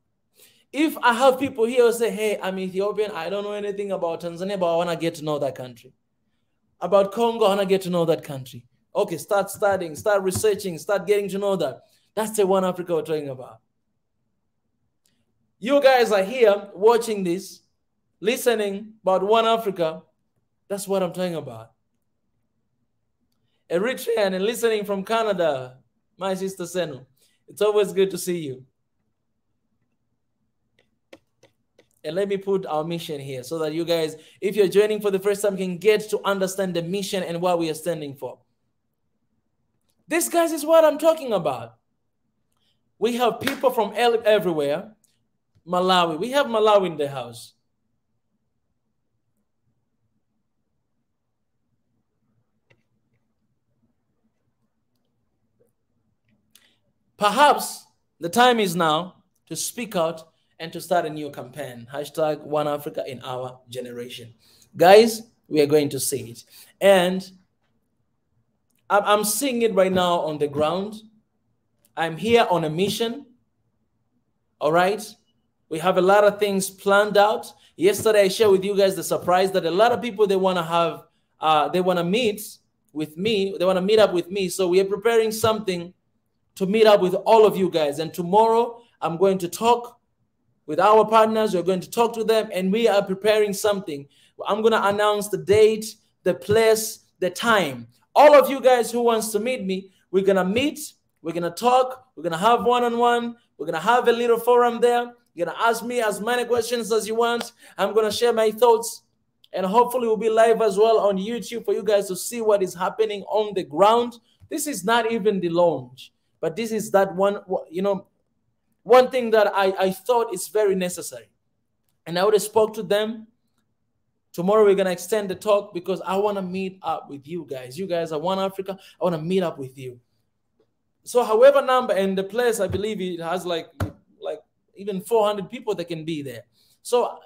If I have people here who say, hey, I'm Ethiopian, I don't know anything about Tanzania, but I want to get to know that country. About Congo, I want to get to know that country. Okay, start studying, start researching, start getting to know that. That's the one Africa we're talking about. You guys are here watching this, listening about one Africa. That's what I'm talking about. Eritrean and listening from Canada, my sister Senu. It's always good to see you. And let me put our mission here so that you guys, if you're joining for the first time, can get to understand the mission and what we are standing for. This, guys, is what I'm talking about. We have people from everywhere. Malawi. We have Malawi in the house. Perhaps the time is now to speak out and to start a new campaign. Hashtag One Africa in our generation. Guys, we are going to see it. And I'm seeing it right now on the ground. I'm here on a mission. All right. We have a lot of things planned out. Yesterday, I shared with you guys the surprise that a lot of people, they want to have, they want to meet with me. They want to meet up with me. So we are preparing something to meet up with all of you guys. And tomorrow, I'm going to talk with our partners. We're going to talk to them, and we are preparing something. I'm going to announce the date, the place, the time. All of you guys who wants to meet me, we're going to meet. We're going to talk. We're going to have one-on-one. We're going to have a little forum there. You're going to ask me as many questions as you want. I'm going to share my thoughts. And hopefully we'll be live as well on YouTube for you guys to see what is happening on the ground. This is not even the launch, but this is that one, you know, one thing that I thought is very necessary. And I would have spoke to them. Tomorrow we're going to extend the talk because I want to meet up with you guys. You guys are One Africa. I want to meet up with you. So however number and the place, I believe it has like even 400 people that can be there. So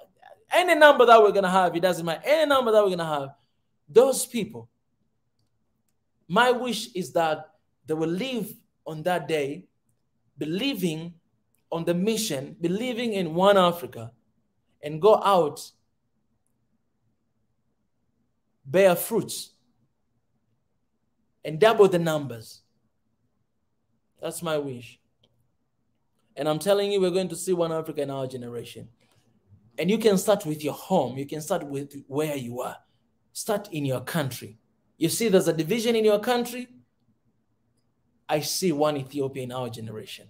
any number that we're going to have, it doesn't matter. Any number that we're going to have, those people, my wish is that they will live on that day believing on the mission, believing in One Africa, and go out, bear fruits, and double the numbers. That's my wish. And I'm telling you, we're going to see One Africa in our generation. And you can start with your home. You can start with where you are. Start in your country. You see there's a division in your country. I see one Ethiopia in our generation.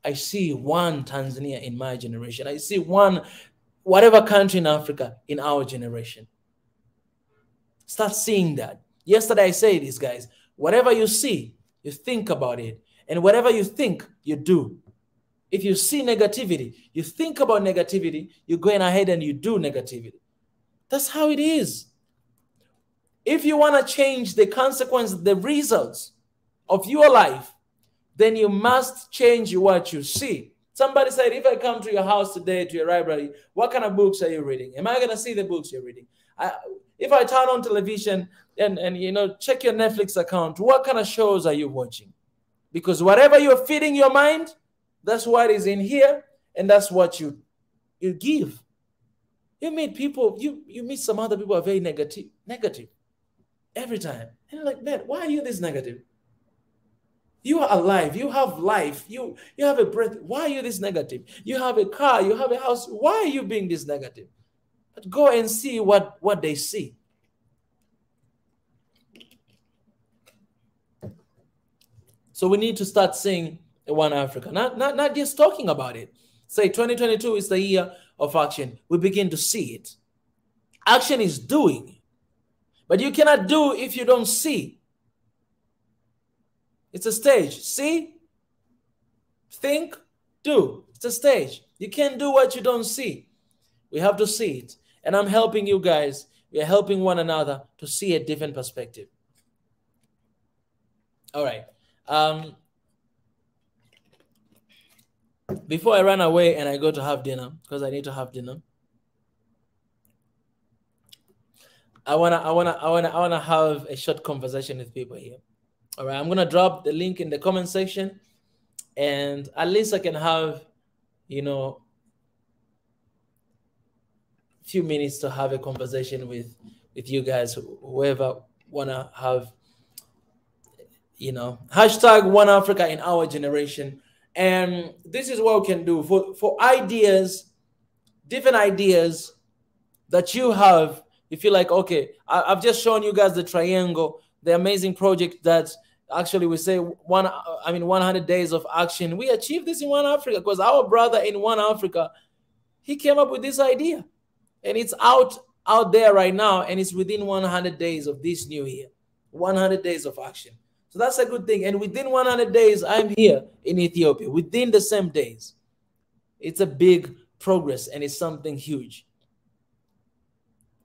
I see one Tanzania in my generation. I see one whatever country in Africa in our generation. Start seeing that. Yesterday I said this, guys. Whatever you see, you think about it. And whatever you think, you do. If you see negativity, you think about negativity, you're going ahead and you do negativity. That's how it is. If you want to change the consequences, the results of your life, then you must change what you see. Somebody said, if I come to your house today, to your library, what kind of books are you reading? Am I going to see the books you're reading? If I turn on television and you know, check your Netflix account, what kind of shows are you watching? Because whatever you're feeding your mind, that's what is in here, and that's what you you give. You meet people, you meet some other people who are very negative every time. And you're like, man, why are you this negative? You are alive, you have life, you have a breath. Why are you this negative? You have a car, you have a house. Why are you being this negative? But go and see what they see. So we need to start seeing One Africa, not just talking about it. Say 2022 is the year of action. We begin to see it. Action is doing, but you cannot do if you don't see. It's a stage. See, think, do. It's a stage. You can't do what you don't see. We have to see it. And I'm helping you guys. We are helping one another to see a different perspective. All right. Before I run away and I go to have dinner, because I need to have dinner, I wanna have a short conversation with people here. All right, I'm gonna drop the link in the comment section, and at least I can have, a few minutes to have a conversation with you guys, whoever wanna have, hashtag One Africa in our generation. And this is what we can do for ideas, different ideas that you have. You feel like, okay, I've just shown you guys the triangle, the amazing project that actually we say 100 days of action. We achieved this in One Africa because our brother in One Africa, he came up with this idea, and it's out there right now, and it's within 100 days of this new year, 100 days of action. So that's a good thing. And within 100 days, I'm here in Ethiopia, within the same days. It's a big progress, and it's something huge.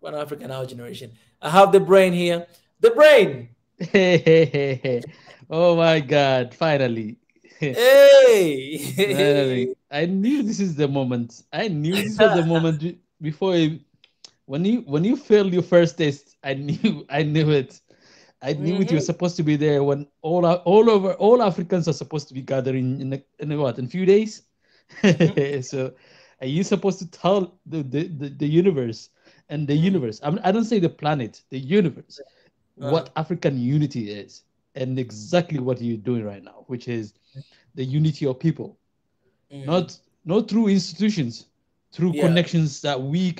One Africa in our generation. I have the brain here. The brain. Hey. Oh my God! Finally. Hey. Finally. I knew this is the moment. I knew this was the moment before when you failed your first test. I knew it. I knew it. You're supposed to be there when all Africans are supposed to be gathering in a few days. So are you supposed to tell the universe and the universe? I don't say the planet, the universe, what African unity is, and exactly what you're doing right now, which is the unity of people, not through institutions, through connections that we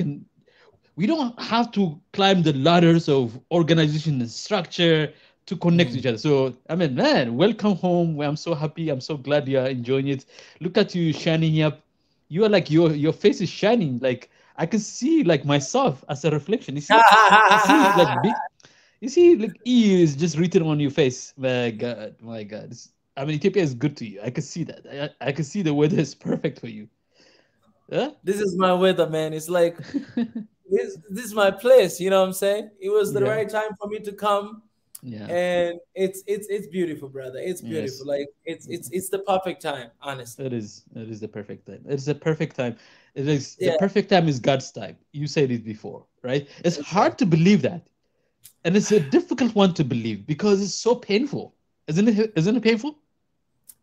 don't have to climb the ladders of organization and structure to connect to each other. So, man, welcome home. I'm so happy. I'm so glad you're enjoying it. Look at you shining up. You are like, your face is shining. Like, I can see like myself as a reflection. You see, like E is just written on your face. My God. Ethiopia is good to you. I can see that. I can see the weather is perfect for you. Huh? This is my weather, man. It's like... This is my place, you know what I'm saying? It was the right time for me to come. Yeah. And it's beautiful, brother. It's beautiful. Yes. Like it's the perfect time, honestly. It is the perfect time. It's the perfect time. It is the perfect time is God's time. You said it before, right? It's hard to believe that. And it's a difficult one to believe because it's so painful. Isn't it painful?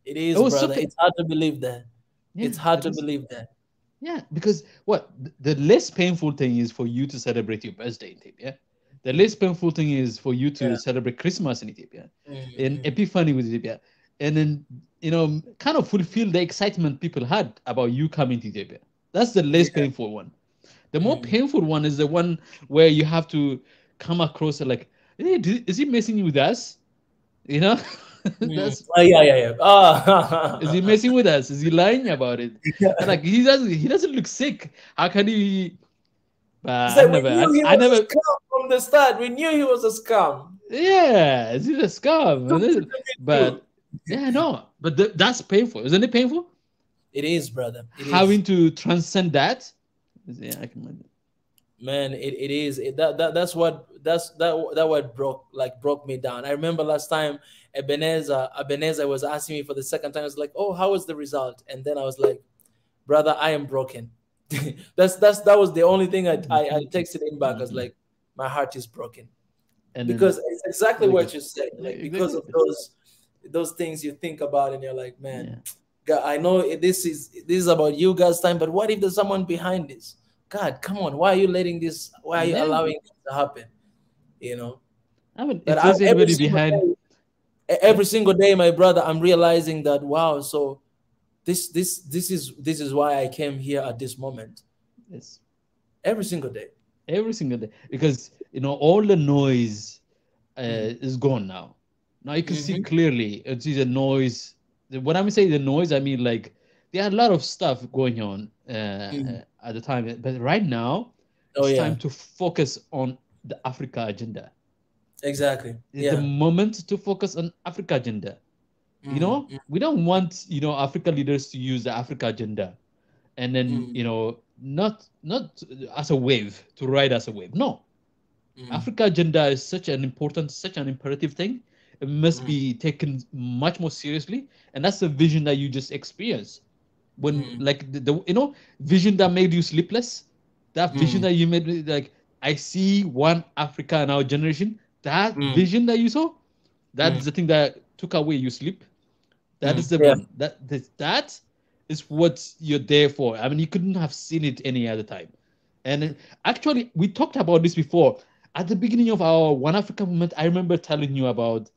It is, brother. It's hard to believe that. Yeah, it's hard to believe that. Yeah, because the less painful thing is for you to celebrate your birthday in Ethiopia. The less painful thing is for you to celebrate Christmas in Ethiopia, and Epiphany with Ethiopia, and then kind of fulfill the excitement people had about you coming to Ethiopia. That's the less painful one. The more painful one is the one where you have to come across like, hey, is he messing with us? Is he messing with us? Is he lying about it? Like he doesn't look sick. How can he? I never a scum from the start. We knew he was a scum. Yeah, is he a scum? But but that's painful, isn't it? Painful. It is, brother. Having to transcend that. Yeah, I can imagine. Man, it is. That's what broke me down. I remember last time Ebenezer was asking me for the second time. I was like, "Oh, how was the result?" And then I was like, "Brother, I am broken." that was the only thing I texted him back. I was like, "My heart is broken," because it's exactly what you said. Like because of those things you think about, and you're like, "Man, God, I know this is about you guys' time, but what if there's someone behind this? God, come on, why are you letting this? Why are you Yeah. allowing this to happen? You know. I mean, But if there's every anybody single behind, day, yeah, every single day, my brother, I'm realizing that wow. So this is why I came here at this moment. yes, Every single day. every single day, because all the noise Mm. is gone now. Now you can see Mm-hmm. clearly. It's the noise. When I'm saying the noise, I mean like there are a lot of stuff going on Mm. at the time, but right now Oh it's time yeah, to focus on the Africa agenda. exactly. It's the Yeah. moment to focus on Africa agenda. Mm. Mm. We don't want Africa leaders to use the Africa agenda and then Mm. not as a wave to ride as a wave. No, Mm. Africa agenda is such an important, such an imperative thing. It must Mm. be taken much more seriously, and that's the vision that you just experienced when, Mm. like the vision that made you sleepless. That vision Mm. that you made, like I see one Africa in our generation. That Mm. vision that you saw, that Mm. is the thing that took away your sleep. That is Mm. the Yeah. one. That is what you're there for. I mean, you couldn't have seen it any other time. And actually, we talked about this before. At the beginning of our One Africa movement, I remember telling you about,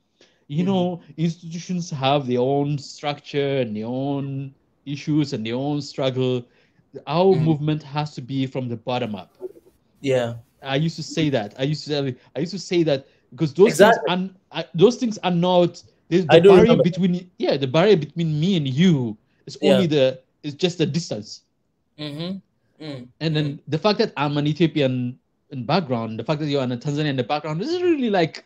Mm. institutions have their own structure and their own issues and their own struggle. Our Mm. movement has to be from the bottom up. Yeah. I used to say that. I used to say that because those things Exactly. are not the I do barrier remember. between, the barrier between me and you is only Yeah. is just the distance. Mm-hmm. Mm. And Mm. then the fact that I'm an Ethiopian in background, the fact that you're an Tanzanian in the background, this is really like,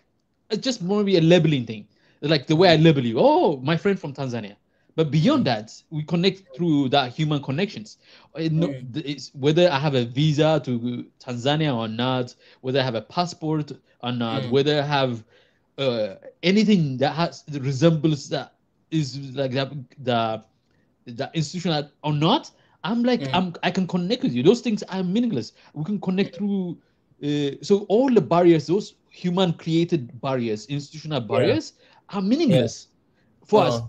it's just more be a labeling thing. Like the way I Mm. label you, oh, my friend from Tanzania. But beyond Mm. that, we connect through that human connections. Mm. It's whether I have a visa to Tanzania or not, whether I have a passport or not, Mm. whether I have uh, anything that has the resemblance that is like the institution or not. I'm like, Mm. I can connect with you. Those things are meaningless. We can connect through. So all the barriers, those human created barriers, institutional Yeah. barriers, are Yeah. meaningless for us. Uh-huh.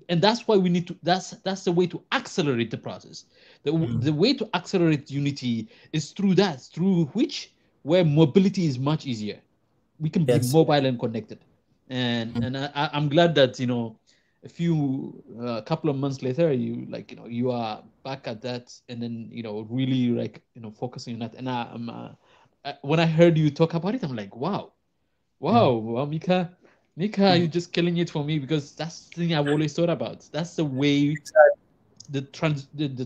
And that's why we need to. That's the way to accelerate the process. The Mm. way to accelerate unity is through that, through which where mobility is much easier. We can be Yes. mobile and connected. And Mm. I'm glad that a couple of months later, you are back at that, and then really like focusing on that. And when I heard you talk about it, I'm like, wow, Mm. wow, Mika, you're Mm. just killing it for me, because that's the thing I've always thought about. That's the way the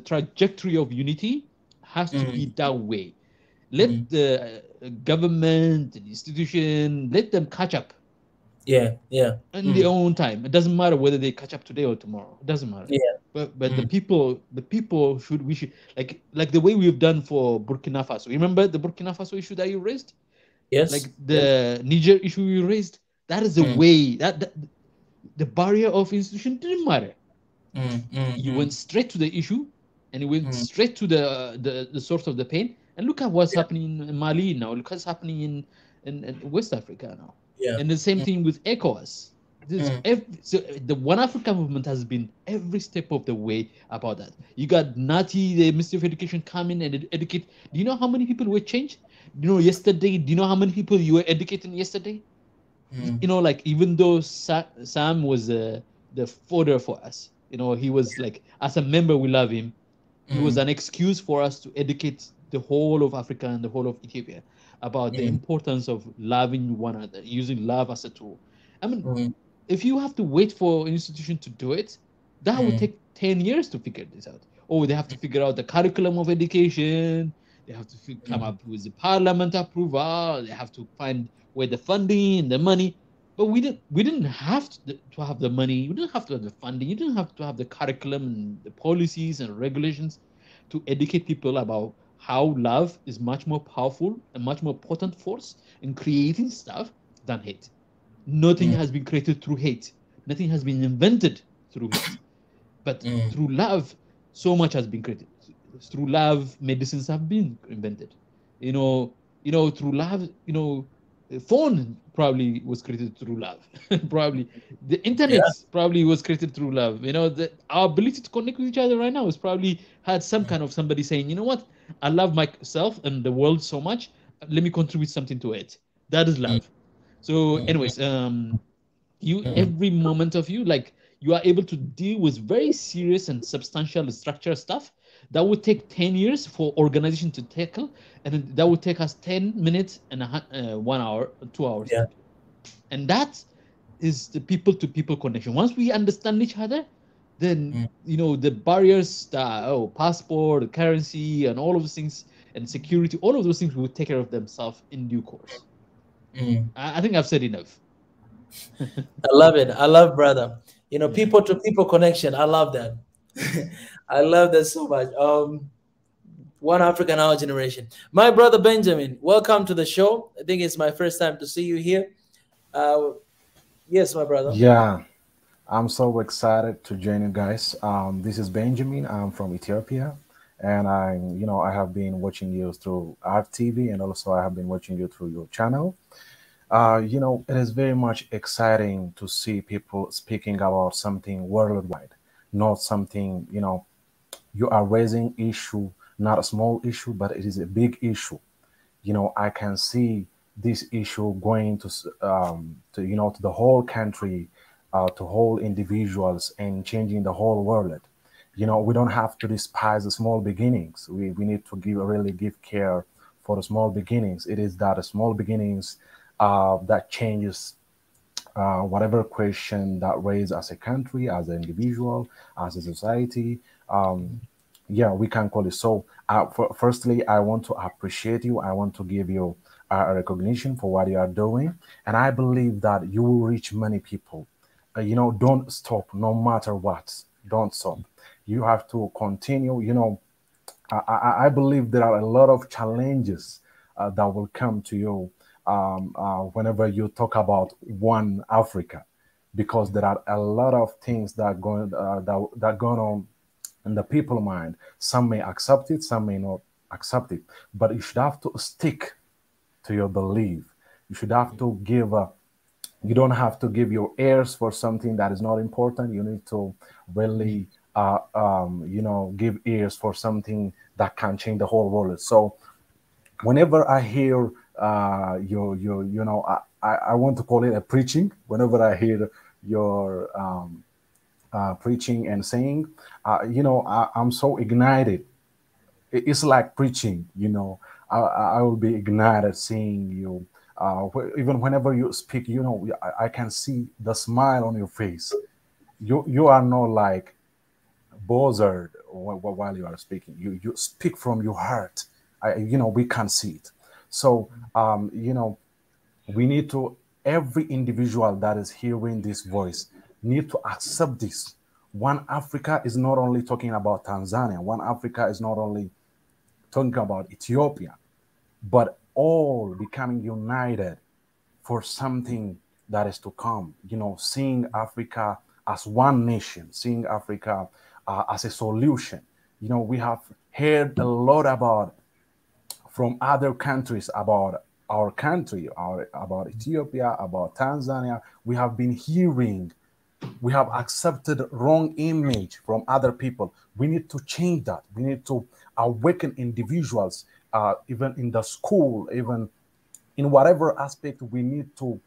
trajectory of unity has to be Mm. that way. Mm. Let the government, the institution, let them catch up Yeah. Yeah. in their Mm. own time. It doesn't matter whether they catch up today or tomorrow. It doesn't matter. Yeah. But Mm. the people we should like the way we've done for Burkina Faso. Remember the Burkina Faso issue that you raised, Yes. like Yes. the Niger issue you raised. That is the Mm. way that the barrier of institution didn't matter. Mm. Mm. You Mm. went straight to the issue, and you went Mm. straight to the source of the pain. And look at what's Yeah. happening in Mali now. Look what's happening in West Africa now. Yeah. And the same Mm. thing with ECOWAS. Mm. So the One Africa movement has been every step of the way about that. You got Nati, the Ministry of Education, come in and educate. Do you know how many people were changed? Yesterday, do you know how many people you were educating yesterday? Mm. Like even though Sam was the fodder for us, he was like, as a member, we love him. He was Mm. an excuse for us to educate the whole of Africa and the whole of Ethiopia about the Mm. importance of loving one another, using love as a tool. I mean, Mm. if you have to wait for an institution to do it, that would Mm. take 10 years to figure this out. Or they have to figure out the curriculum of education. They have to come Mm. up with the parliament approval. They have to find where the funding and the money. But we didn't have to have the money. We didn't have to have the funding. You didn't have to have the curriculum and the policies and regulations to educate people about how love is much more powerful and much more potent force in creating stuff than hate. Nothing Mm. has been created through hate. Nothing has been invented through hate. But Mm. through love, so much has been created. Through love, medicines have been invented. Through love, The phone probably was created through love. Probably the internet Yeah. probably was created through love. You know, our ability to connect with each other right now is probably had some kind of somebody saying, you know what, I love myself and the world so much. Let me contribute something to it. That is love. So, anyways, you every moment of you, like you are able to deal with very serious and substantial structure stuff that would take 10 years for organization to tackle, and then that would take us 10 minutes and 1 hour, 2 hours. Yeah. And that is the people to people connection. Once we understand each other, then you know the barriers that, passport, currency, and all of those things, and security, all of those things will take care of themselves in due course. I think I've said enough. I love it. I love, brother. You know, people to people connection. I love that. I love that so much. One African Our Generation. My brother Benjamin, welcome to the show. I think it's my first time to see you here. Yes, my brother. Yeah, I'm so excited to join you guys. This is Benjamin. I'm from Ethiopia, and I have been watching you through RTV, and also I have been watching you through your channel. It is very much exciting to see people speaking about something worldwide, not something, you are raising issue, not a small issue, but it is a big issue. I can see this issue going to the whole country, to whole individuals, and changing the whole world. We don't have to despise the small beginnings. We need to really give care for the small beginnings. It is that the small beginnings that changes whatever question that raised as a country, as an individual, as a society. Yeah, we can call it. So firstly, I want to appreciate you. I want to give you a recognition for what you are doing. And I believe that you will reach many people. Don't stop no matter what. Don't stop. You have to continue. I believe there are a lot of challenges that will come to you whenever you talk about one Africa, because there are a lot of things that going on in the people mind. Some may accept it, some may not accept it, but you should have to stick to your belief. You should have to give you don't have to give your ears for something that is not important. You need to really give ears for something that can change the whole world. So whenever I hear I want to call it a preaching, whenever I hear your preaching and saying, I'm so ignited. It's like preaching, I will be ignited seeing you. Even whenever you speak, I can see the smile on your face. You are not like bothered while you are speaking. You speak from your heart. We can see it. So, we need to, every individual that is hearing this voice need to accept this. One Africa is not only talking about Tanzania. One Africa is not only talking about Ethiopia, but all becoming united for something that is to come. Seeing Africa as one nation, seeing Africa as a solution. We have heard a lot about from other countries about our country, about Ethiopia, about Tanzania. We have been hearing, we have accepted wrong image from other people. We need to change that. We need to awaken individuals, even in the school, even in whatever aspect. We need to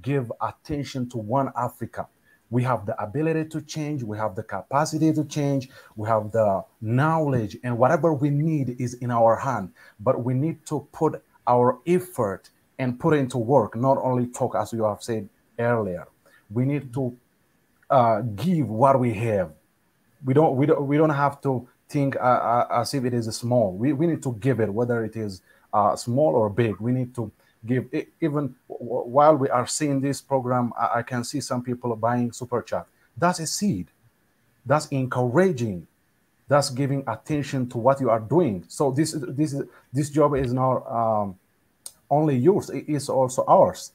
give attention to one Africa. We have the ability to change. We have the capacity to change. We have the knowledge, and whatever we need is in our hand. But we need to put our effort and put it into work, not only talk, as you have said earlier. We need to give what we have. We don't have to think as if it is small. We need to give it, whether it is small or big. We need to give it. Even while we are seeing this program, I can see some people buying super chat. That's a seed. That's encouraging. That's giving attention to what you are doing. So this job is not only yours; it is also ours.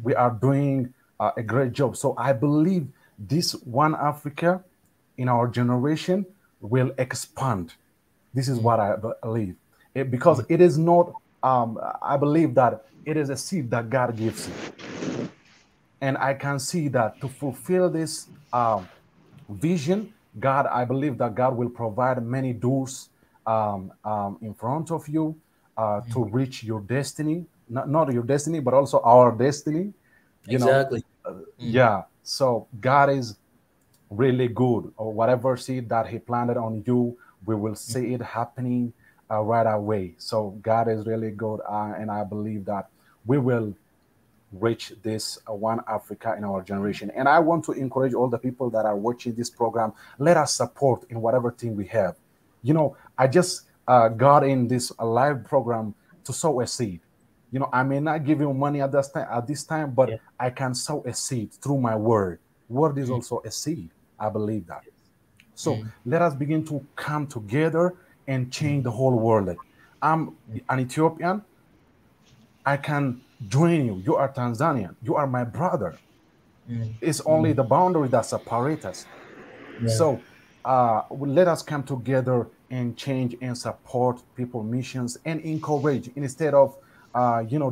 We are doing a great job. So I believe this one Africa in our generation will expand. This is what I believe, because it is not I believe that it is a seed that God gives you. And I can see that to fulfill this vision, God, I believe that God will provide many doors in front of you to reach your destiny. Not your destiny, but also our destiny. You know, Exactly. yeah. So God is really good, or whatever seed that He planted on you, we will see it happening right away. So God is really good, and I believe that we will reach this one Africa in our generation. And I want to encourage all the people that are watching this program. Let us support in whatever thing we have. You know, I just got in this live program to sow a seed. You know, I may not give you money at this time, but Yeah. I can sow a seed through my word. Word is also a seed. I believe that. So let us begin to come together and change the whole world. I'm an Ethiopian. I can join you. You are Tanzanian. You are my brother. It's only the boundary that separates us. Yeah. So let us come together and change and support people missions and encourage instead of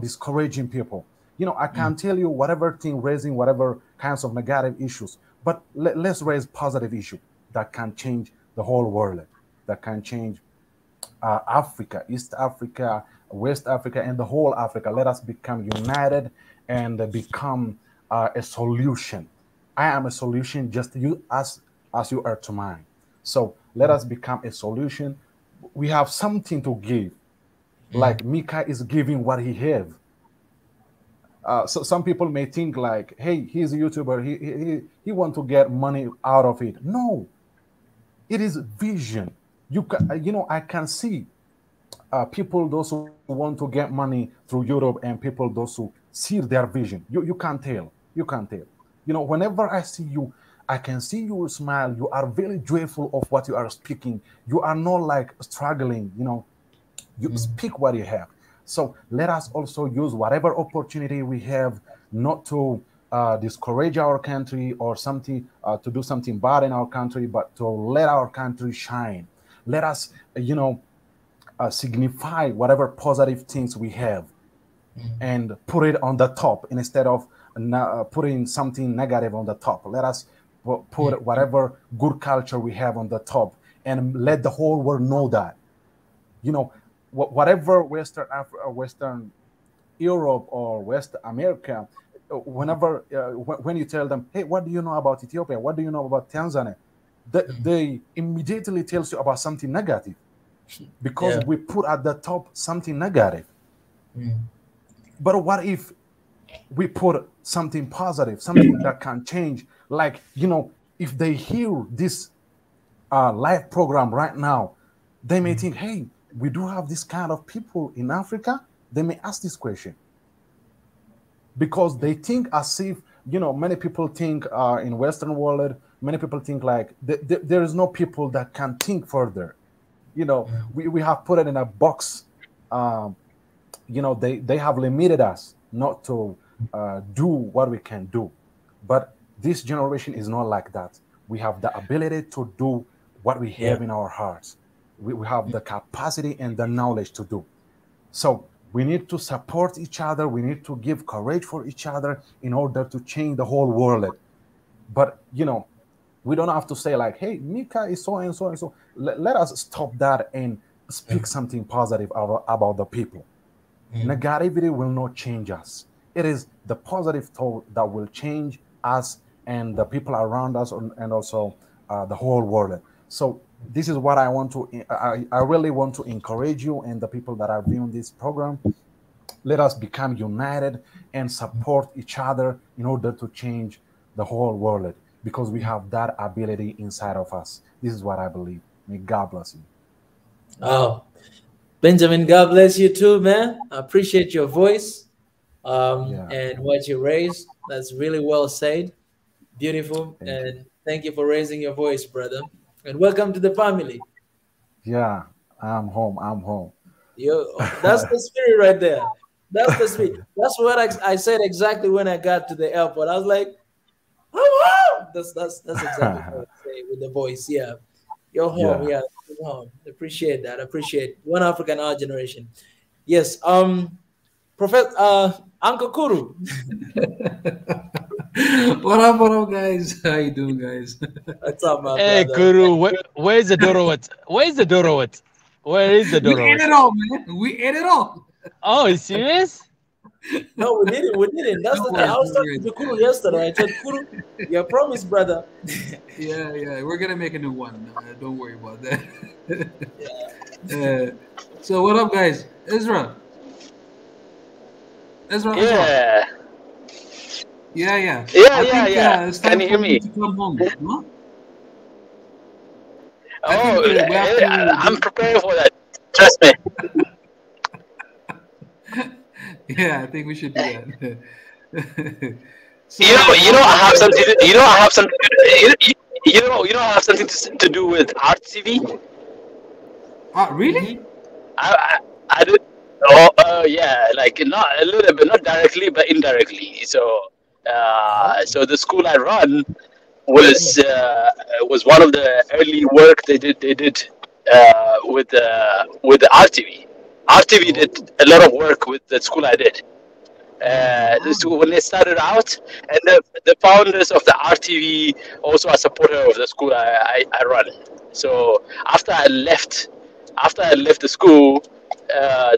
discouraging people. You know, I can tell you whatever thing raising whatever kinds of negative issues, but let's raise positive issue that can change the whole world, that can change Africa, East Africa, West Africa, and the whole Africa. Let us become united and become a solution. I am a solution, just you as you are to mine. So let us become a solution. We have something to give, like Mika is giving what he have. So some people may think like, hey, he's a YouTuber. He want to get money out of it. No, it is vision. I can see people those who want to get money through YouTube and people those who see their vision. You can't tell. You can't tell. You know, whenever I see you, I can see you smile. You are very joyful of what you are speaking. You are not like struggling. You know, you speak what you have. So let us also use whatever opportunity we have, not to discourage our country or something to do something bad in our country, but to let our country shine. Let us, signify whatever positive things we have and put it on the top instead of putting something negative on the top. Let us put whatever good culture we have on the top and let the whole world know that. You know, whatever Western Europe or West America, whenever when you tell them, hey, what do you know about Ethiopia? What do you know about Tanzania? They immediately tells you about something negative because we put at the top something negative. But what if we put something positive, something that can change? Like, you know, if they hear this live program right now, they may think, hey, we do have this kind of people in Africa. They may ask this question because they think as if, you know, many people think in Western world, many people think like there is no people that can think further. You know, we have put it in a box. You know, they have limited us not to do what we can do. But this generation is not like that. We have the ability to do what we have in our hearts. We have the capacity and the knowledge to do. So we need to support each other. We need to give courage for each other in order to change the whole world. But, you know, we don't have to say like, hey, Mika is so and so and so. Let us stop that and speak something positive about the people. Negativity will not change us. It is the positive thought that will change us and the people around us and also the whole world. So this is what I want to, I really want to encourage you and the people that are viewing this program. Let us become united and support each other in order to change the whole world, because we have that ability inside of us. This is what I believe. May God bless you. Oh, Benjamin, God bless you too, man. I appreciate your voice and what you raised. That's really well said. Beautiful. And thank you for raising your voice, brother. And welcome to the family. Yeah, I'm home. I'm home. That's the spirit right there. That's the spirit. That's what I said exactly when I got to the airport. I was like, oh, that's exactly what I say with the voice. Yeah. You're home. Yeah. You're home. Appreciate that. Appreciate one African, our generation. Yes. Professor Uncle Kuru. What up, guys? How you doing, guys? What's up, my Hey, brother? Guru, where's the Dorowat? Where's the Dorowat? Where is the We ate Dorowat? it all, man. We ate it all. Oh, you serious? No, we didn't. We didn't. That's the Don't thing. worry, I was don't talking worry. to Kuru yesterday. I told Kuru, "Your promise, brother." Yeah. We're gonna make a new one. Don't worry about that. So what up, guys? Ezra. Ezra. Yeah. Yeah. I Yeah, think yeah. it's Can time you for hear you me? to come home. Huh? I think Oh, we have to I'm do. preparing for that. Trust me. Yeah, I think we should do that. So I have how's something. I have something. I have something to do with art TV. really? I did. Oh, yeah, like not a little bit, not directly, but indirectly. So the school I run was one of the early work they did. With the RTV. RTV Oh, did a lot of work with the school I did. wow. So when they started out, and the founders of the RTV also are supporter of the school I run. So after I left the school,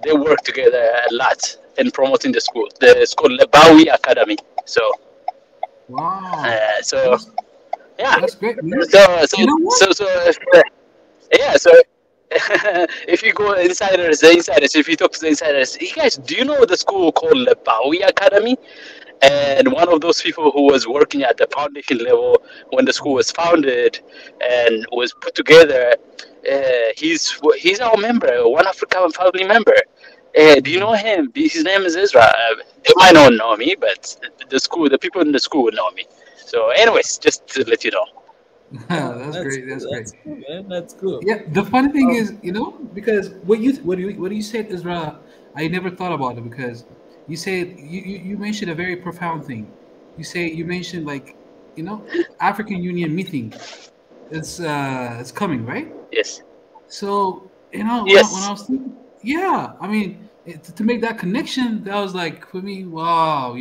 they worked together a lot in promoting the school. The school Lebawi Academy. Wow. So That's yeah. that's great, man. So so You know what? so so if, yeah. So if you go the insiders, if you talk to the insiders, you guys, do you know the school called Lebawi Academy? And one of those people who was working at the foundation level when the school was founded and was put together, he's our member, one African family member. Do you know him? His name is Ezra. They might not know me, but the people in the school know me. So, anyways, just to let you know. Oh, That's that's great. That's cool. great. That's cool, man. That's cool. Yeah, the funny thing Um, is, because what you said, Ezra, I never thought about it because you said you mentioned a very profound thing. You mentioned like, African Union meeting. It's coming, right? Yes. So when I Yes. was thinking, yeah, I mean, to make that connection, that was like for me, wow,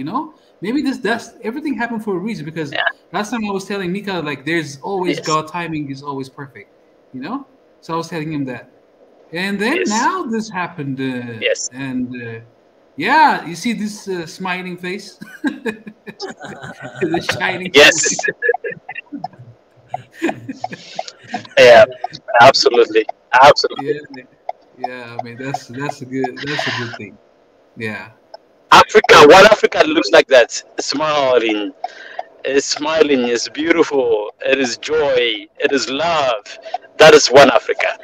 maybe that's everything happened for a reason because Yeah. last time I was telling Mika like there's always Yes. God timing is always perfect, you know. So I was telling him that, and then Yes. now this happened, Yes. and yeah, you see this smiling face, the shining Yes. smile. Yeah. Absolutely. Absolutely. Yeah, yeah. I mean that's a good thing. Yeah. One Africa looks like that, smiling. Is smiling, is beautiful, it is joy, it is love. That is one Africa.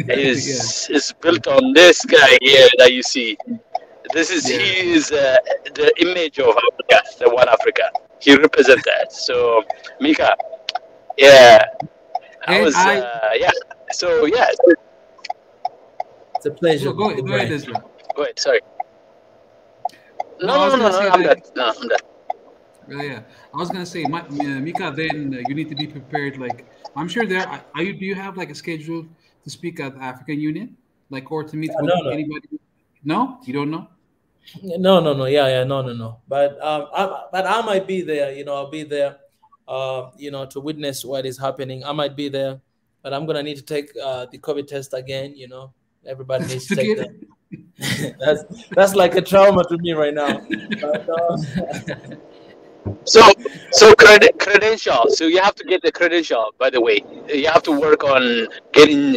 Yeah, Is built on this guy here that you see. yeah. He is the image of Africa, the one Africa. He represents that. So Mika, yeah, I And was I yeah. So yeah, it's a pleasure, go Mr. go ahead, Brian. Ezra. go ahead. Sorry. No, No, I no, was no, no, gonna no. say I'm that. done. No, I'm done. Yeah, I was gonna say, Mika. Then you need to be prepared. Like I'm sure there. Are you? Do you have like a schedule to speak at the African Union, like or to meet with No, no, anybody? No, you don't know. no. Yeah, no. But I might be there. I'll be there. To witness what is happening. I might be there, but I'm gonna need to take the COVID test again. Everybody needs to To take get that. That's like a trauma to me right now. But So, credential. So you have to get the credential. By the way, you have to work on getting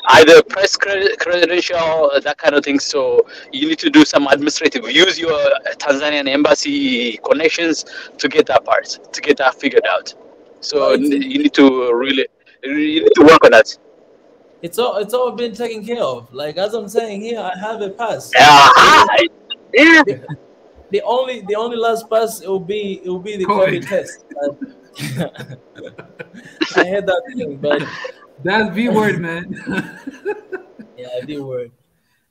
either press credential, that kind of thing. So you need to do some administrative. Use your Tanzanian embassy connections to get that part, to get that figured out. well, So you need to you need to work on that. it's all been taken care of. Like as I'm saying here, I have a pass. It's Yeah, just yeah. the, the only last pass it will be the COVID COVID. test. I had that thing, but That V word, man. yeah, I did work.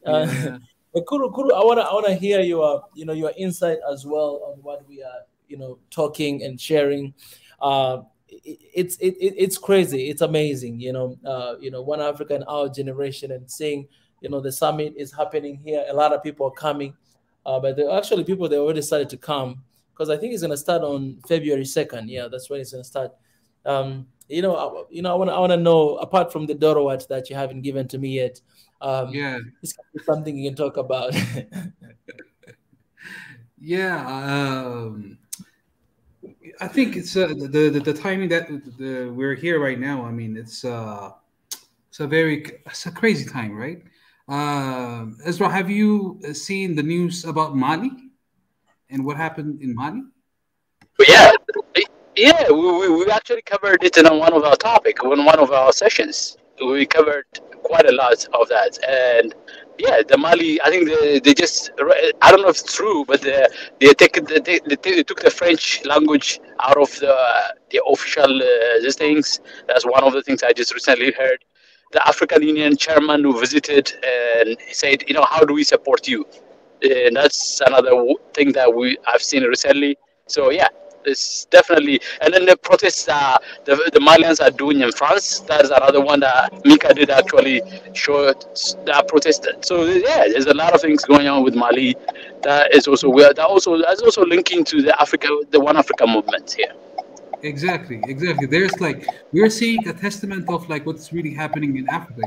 Uh, Yeah. but Kuru, I wanna hear your insight as well on what we are talking and sharing. It's crazy. It's amazing. One Africa in our generation and seeing the summit is happening here. A lot of people are coming, but actually people they already started to come because I think it's gonna start on February 2nd. Yeah, that's when it's gonna start. I want to know, apart from the Dorowat that you haven't given to me yet, Yeah. it's something you can talk about. Yeah. I think it's the timing that we're here right now. I mean, it's a crazy time, right? Ezra, have you seen the news about Mali and what happened in Mali? But yeah, we actually covered it in one of our topic, in one of our sessions. We covered quite a lot of that, and yeah, the Mali. I think they just. I don't know if it's true, but they took the French language out of the official these things. That's one of the things I just recently heard. The African Union chairman who visited and he said, how do we support you? And that's another thing that I've seen recently. So yeah, it's definitely. And then the protests the Malians are doing in France. That's another one that Mika did actually show that protest. So yeah, there's a lot of things going on with Mali. That is also that's also linking to the One Africa movement here. Exactly. There's we're seeing a testament of what's really happening in Africa.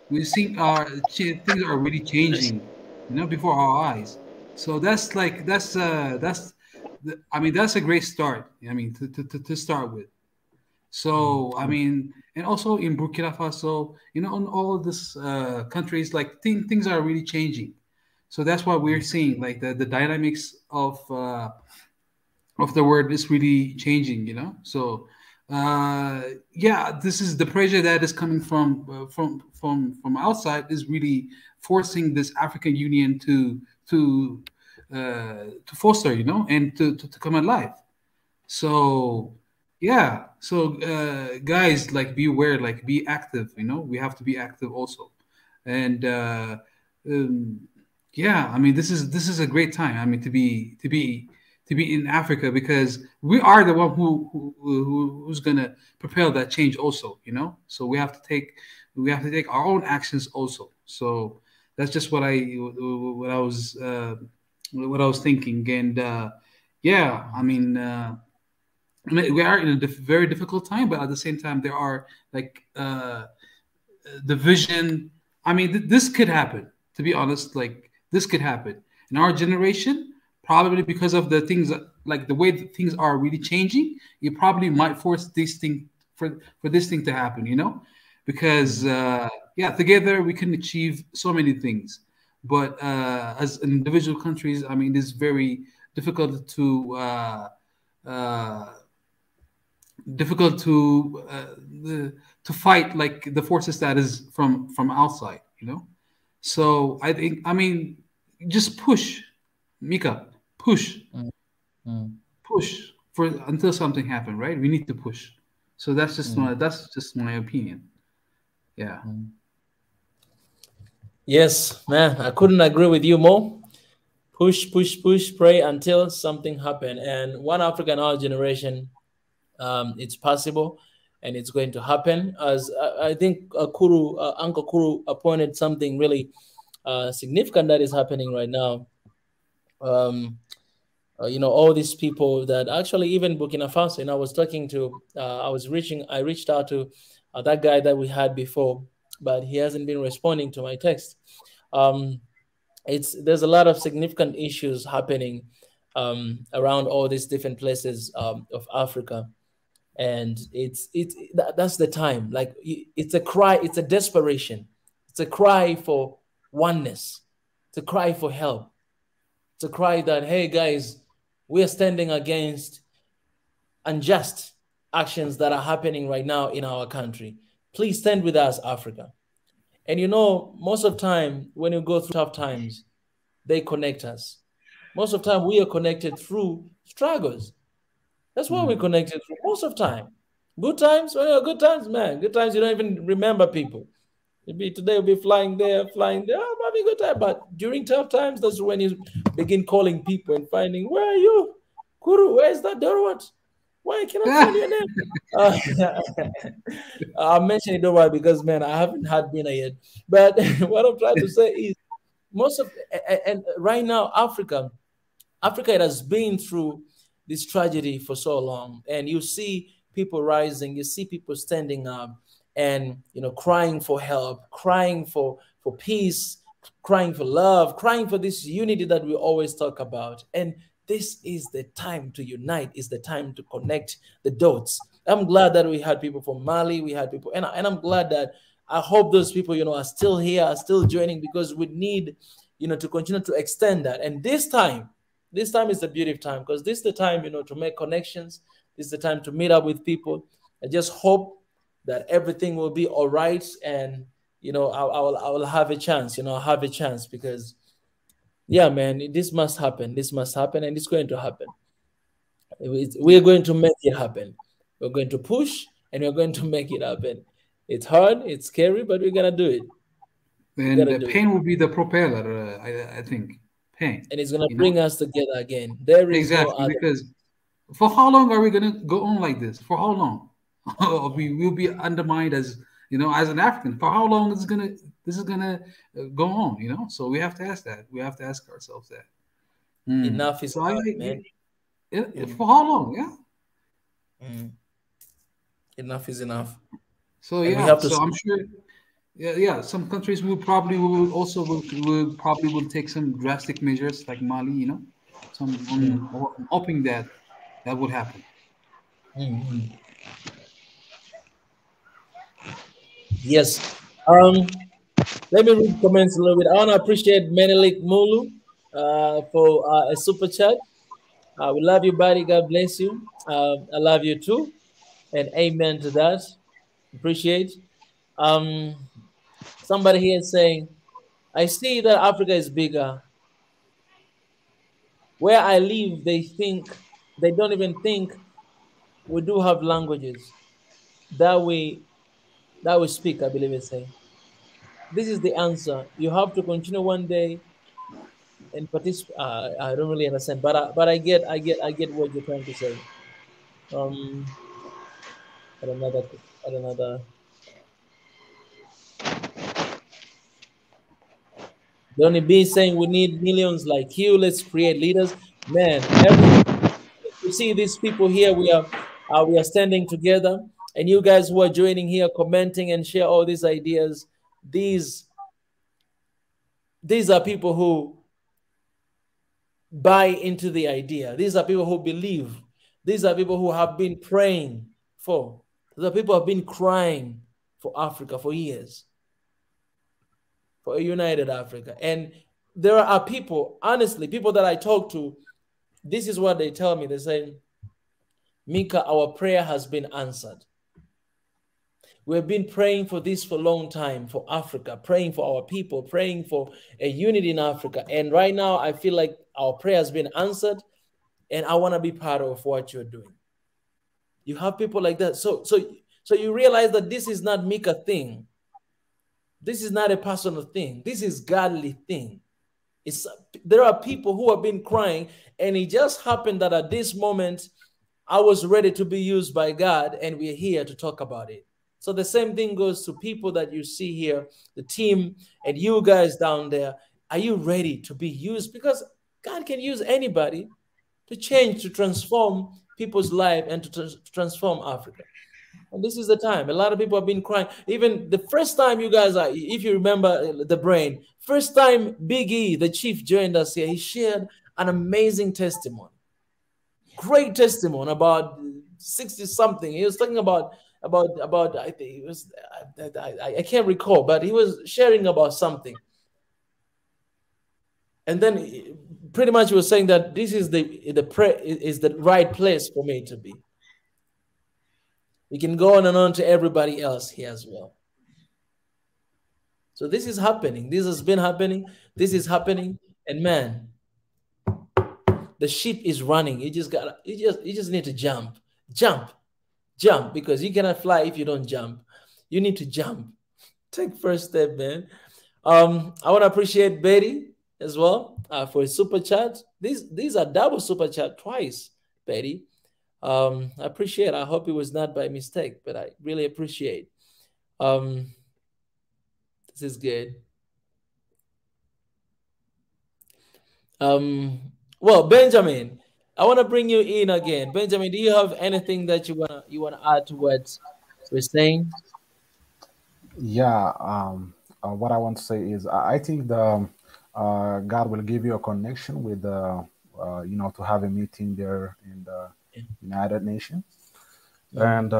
We're seeing things are really changing, before our eyes. So that's a great start. I mean, to start with. So I mean, and also in Burkina Faso, in all of this countries, things are really changing. So that's why we're seeing the dynamics of the world is really changing. So yeah, this is the pressure that is coming from outside is really forcing this African Union to foster, and to come alive. So yeah, so guys, be aware, be active. We have to be active also, and yeah, I mean, this is a great time. I mean, to be in Africa because we are the one who's gonna propel that change also. So we have to take our own actions also. So that's just what I was thinking, and yeah, I mean, we are in a very difficult time, but at the same time, there are the vision. I mean, this could happen. To be honest, this could happen in our generation, probably because of the things the way that things are really changing. You probably might force this thing for this thing to happen. Because yeah, together we can achieve so many things. But as individual countries, I mean, it's very difficult to fight the forces that is from outside. So I think, I mean, just push, Mika, push for until something happens, right? We need to push. So that's just my opinion. Yeah. Yes, man, I couldn't agree with you more. Push, pray until something happens. And One Africa in our generation, it's possible and it's going to happen. As I think Uncle Kuru pointed something really significant that is happening right now. All these people that actually even Burkina Faso, and I was talking to, I reached out to that guy that we had before, but he hasn't been responding to my text. There's a lot of significant issues happening around all these different places of Africa, and that's the time. It's a cry, it's a desperation, it's a cry for oneness, it's a cry for help, it's a cry that, hey guys, we're standing against unjust actions that are happening right now in our country. Please stand with us, Africa. And most of the time, when you go through tough times, they connect us. Most of the time, we are connected through struggles. That's why we're connected through most of the time. Good times, good times, man. Good times, you don't even remember people. Today you'll be flying there, having a good time. But during tough times, that's when you begin calling people and finding, where are you? Kuru, where's that Dorowat? Why I cannot find your name? I'm mentioning don't worry because man, I haven't had dinner yet. But what I'm trying to say is most of and right now Africa it has been through this tragedy for so long, and you see people rising, you see people standing up, and crying for help, crying for peace, crying for love, crying for this unity that we always talk about. And this is the time to unite, is the time to connect the dots. I'm glad that we had people from Mali, we had people, and I'm glad that I hope those people, are still here, are still joining, because we need, to continue to extend that. And this time is the beautiful time, because this is the time, to make connections. This is the time to meet up with people. I just hope that everything will be all right, and I will have a chance. I'll have a chance because, yeah, man, this must happen. This must happen, and it's going to happen. We're going to make it happen. We're going to push, and we're going to make it happen. It's hard, it's scary, but we're gonna do it. And the pain will be the propeller, I think. Pain. And it's gonna bring us together again. There is exactly no other. Because for how long are we gonna go on like this? For how long? We will be undermined as as an African. For how long is this gonna go on? So we have to ask that. We have to ask ourselves that. Enough is enough, man. For how long? Yeah. Enough is enough. So yeah. So I'm sure. Yeah. Some countries will take some drastic measures, like Mali. I'm hoping that would happen. Yes. Let me read comments a little bit. I want to appreciate Menelik Mulu for a super chat. We love you, buddy. God bless you. I love you too, and amen to that. Appreciate. Somebody here is saying, I see that Africa is bigger. Where I live, they don't even think we do have languages that we speak, I believe it's saying. This is the answer. You have to continue one day and participate. I don't really understand, but I get what you're trying to say. Another. Donny B saying we need millions like you. Let's create leaders, man. You see these people here. We are standing together, and you guys who are joining here, commenting and share all these ideas. These are people who buy into the idea. These are people who believe. These are people who have been praying for. These are people who have been crying for Africa for years. For a united Africa. And there are people, honestly, people that I talk to, this is what they tell me. They say, Mika, our prayer has been answered. We've been praying for this for a long time, for Africa, praying for our people, praying for a unity in Africa. And right now, I feel like our prayer has been answered, and I want to be part of what you're doing. You have people like that. So you realize that this is not Mika thing. This is not a personal thing. This is godly thing. There are people who have been crying, and it just happened that at this moment, I was ready to be used by God, and we're here to talk about it. So the same thing goes to people that you see here, the team, and you guys down there. Are you ready to be used? Because God can use anybody to change, to transform people's life, and to transform Africa. And this is the time. A lot of people have been crying. Even the first time you guys are, if you remember the brain, first time Big E, the chief, joined us here, he shared an amazing testimony. Great testimony about 60 something. He was talking about I think it was I can't recall, but he was sharing about something. And then pretty much he was saying that this is the right place for me to be. We can go on and on to everybody else here as well. So this is happening. This has been happening. This is happening. And man, the ship is running. You just need to jump, because you cannot fly if you don't jump. You need to jump. Take first step, man. I want to appreciate Betty as well for a super chat. These are double super chat twice, Betty. I appreciate. I hope it was not by mistake, but I really appreciate. Um, this is good. Um, well, Benjamin, I want to bring you in again. Benjamin, do you have anything that you wanna add to what we're saying? Yeah, what I want to say is I think the God will give you a connection with to have a meeting there in the United Nations, Mm, and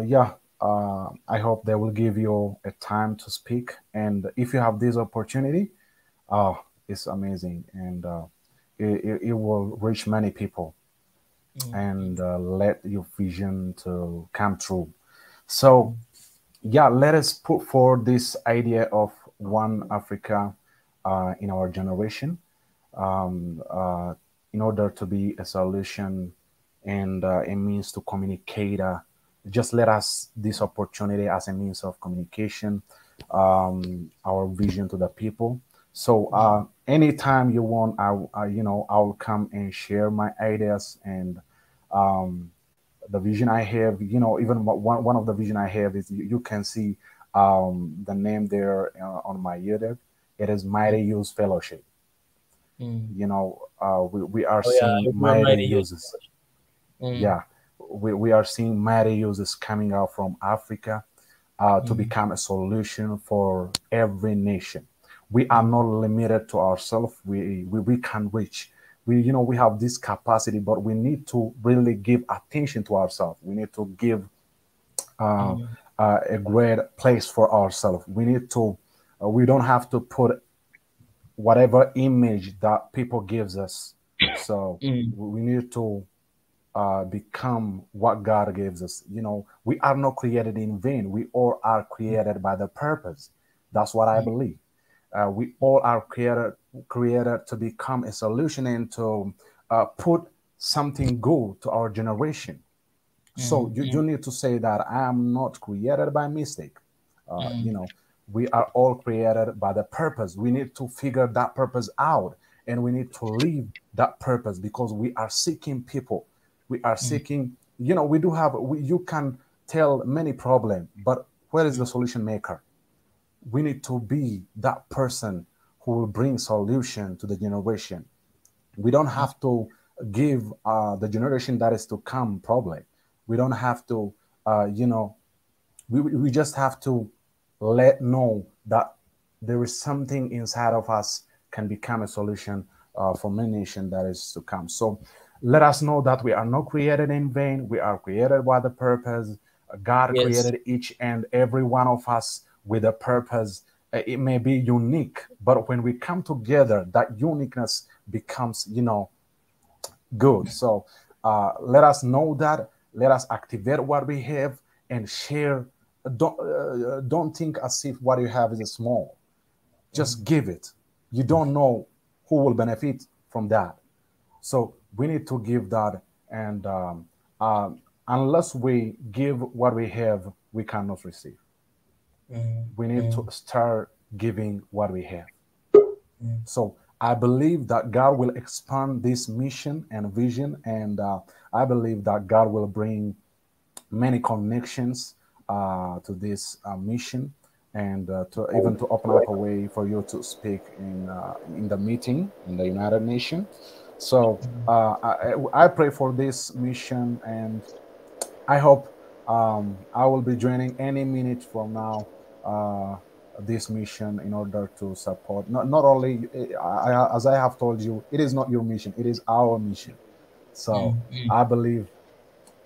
yeah, I hope they will give you a time to speak. And if you have this opportunity, oh, it's amazing, and it will reach many people mm, and let your vision to come true. So yeah, let us put forward this idea of one Africa in our generation um, uh, in order to be a solution and a means to communicate. Just let us this opportunity as a means of communication, our vision to the people. So anytime you want, I'll come and share my ideas and um, the vision I have. Even one of the vision I have is you can see the name there on my YouTube. It is mm, Mighty Use Fellowship. mm. We are Oh yeah, seeing I mighty remember you. uses. Mm, Yeah, we are seeing mighty uses coming out from Africa to mm, become a solution for every nation. We are mm, not limited to ourselves. We can reach. We have this capacity, but we need to really give attention to ourselves. We need to give uh, mm, a great place for ourselves. We need to. We don't have to put whatever image that people gives us. So mm, we need to become what God gives us. We are not created in vain. We all are created by the purpose. That's what I mm, believe. We all are created to become a solution and to put something good to our generation. So mm, you mm, need to say that I am not created by mistake. Uh, you mm, know, we are all created by the purpose. We need to figure that purpose out and we need to live that purpose because we are seeking people. We are mm, seeking, we do have, you can tell many problems, but where is the mm, solution maker? We need to be that person who will bring solution to the generation. We don't mm, have to give the generation that is to come problem. We don't have to, we just have to let know that there is something inside of us can become a solution for many nation that is to come. So let us know that we are not created in vain. We are created by the purpose. God yes. created each and every one of us with a purpose. It may be unique, but when we come together, that uniqueness becomes, good. So let us know that. Let us activate what we have and share. Don't think as if what you have is small. Just Mm, give it. You don't know who will benefit from that. So we need to give that. And unless we give what we have, we cannot receive. mm, We need to mm, start giving what we have. mm, So I believe that God will expand this mission and vision, and I believe that God will bring many connections to this mission, and to even to open up a way for you to speak in the meeting in the United Nations. So I pray for this mission, and I hope I will be joining any minute from now this mission in order to support. Not only, as I have told you, it is not your mission, it is our mission. So mm, mm, I believe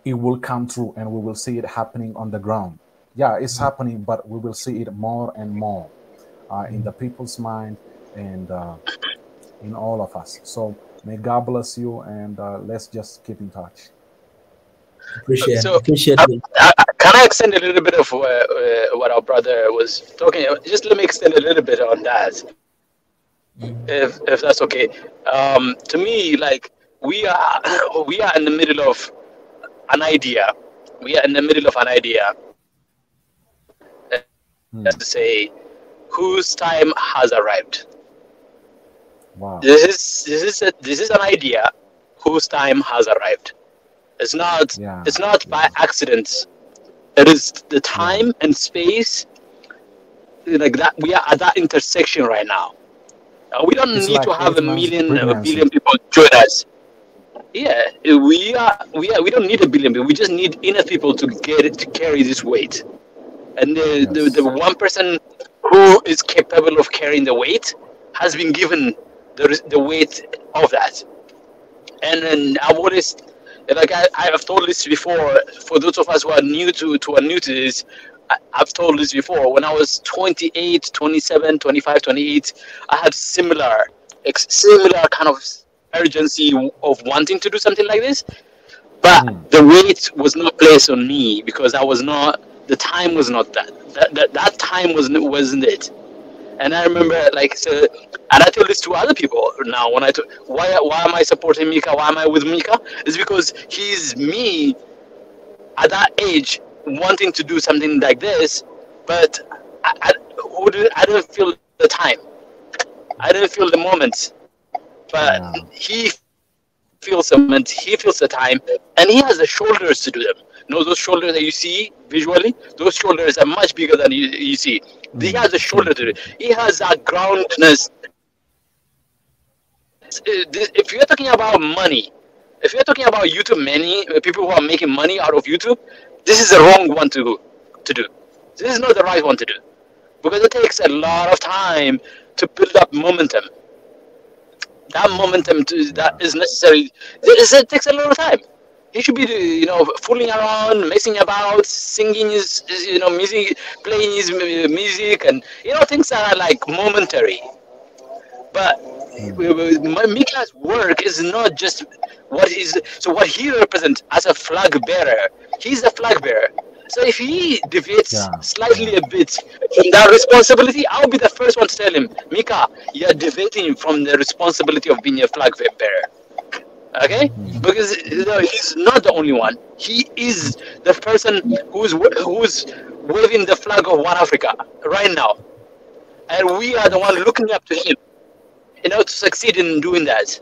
it will come true and we will see it happening on the ground. Yeah, it's mm, happening, but we will see it more and more in mm. the people's mind and in all of us. So may God bless you, and let's just keep in touch. Appreciate So, appreciate it. can I extend a little bit of what our brother was talking about? Just let me extend a little bit on that, Mm, if that's okay. To me, like we are we are in the middle of an idea. We are in the middle of an idea. Hmm. That's to say, whose time has arrived. Wow. This is an idea whose time has arrived. It's not. Yeah. It's not by accident. It is the time and space like that. We are at that intersection right now. We don't It's need like to have a Earthman's million, a pregnancy. billion people join us. Yeah, we don't need a billion people. We just need enough people to get it to carry this weight. And the Yes. one person who is capable of carrying the weight has been given the weight of that. And then I've always, like I've told this before, for those of us who are new to this, I've told this before. When I was 28, 27, 25, 28, I had similar kind of urgency of wanting to do something like this. But the weight was not placed on me because I was not. The time was not that time wasn't it. And I remember like so, and I tell this to other people now. When why am I supporting Mika? Why am I with Mika? It's because he's me at that age wanting to do something like this, but I didn't feel the time. I didn't feel the moment. But Yeah. he feels the moment, he feels the time, and he has the shoulders to do them. You know, those shoulders that you see visually, those shoulders are much bigger than you see. He has the shoulder to do it. He has that groundedness. If you're talking about money, if you're talking about YouTube money, people who are making money out of YouTube, this is the wrong one to do. This is not the right one to do. Because it takes a lot of time to build up momentum. That momentum that is necessary. It takes a lot of time. He should be, fooling around, messing about, singing his music, playing his music, and things that are like momentary. But Mika's work is not just what he represents as a flag bearer. He's a flag bearer. So if he deviates slightly a bit from that responsibility, I'll be the first one to tell him, Mika, you're deviating from the responsibility of being a flag bearer. Okay? Because he's not the only one. He is the person who's waving the flag of One Africa right now. And we are the one looking up to him, to succeed in doing that.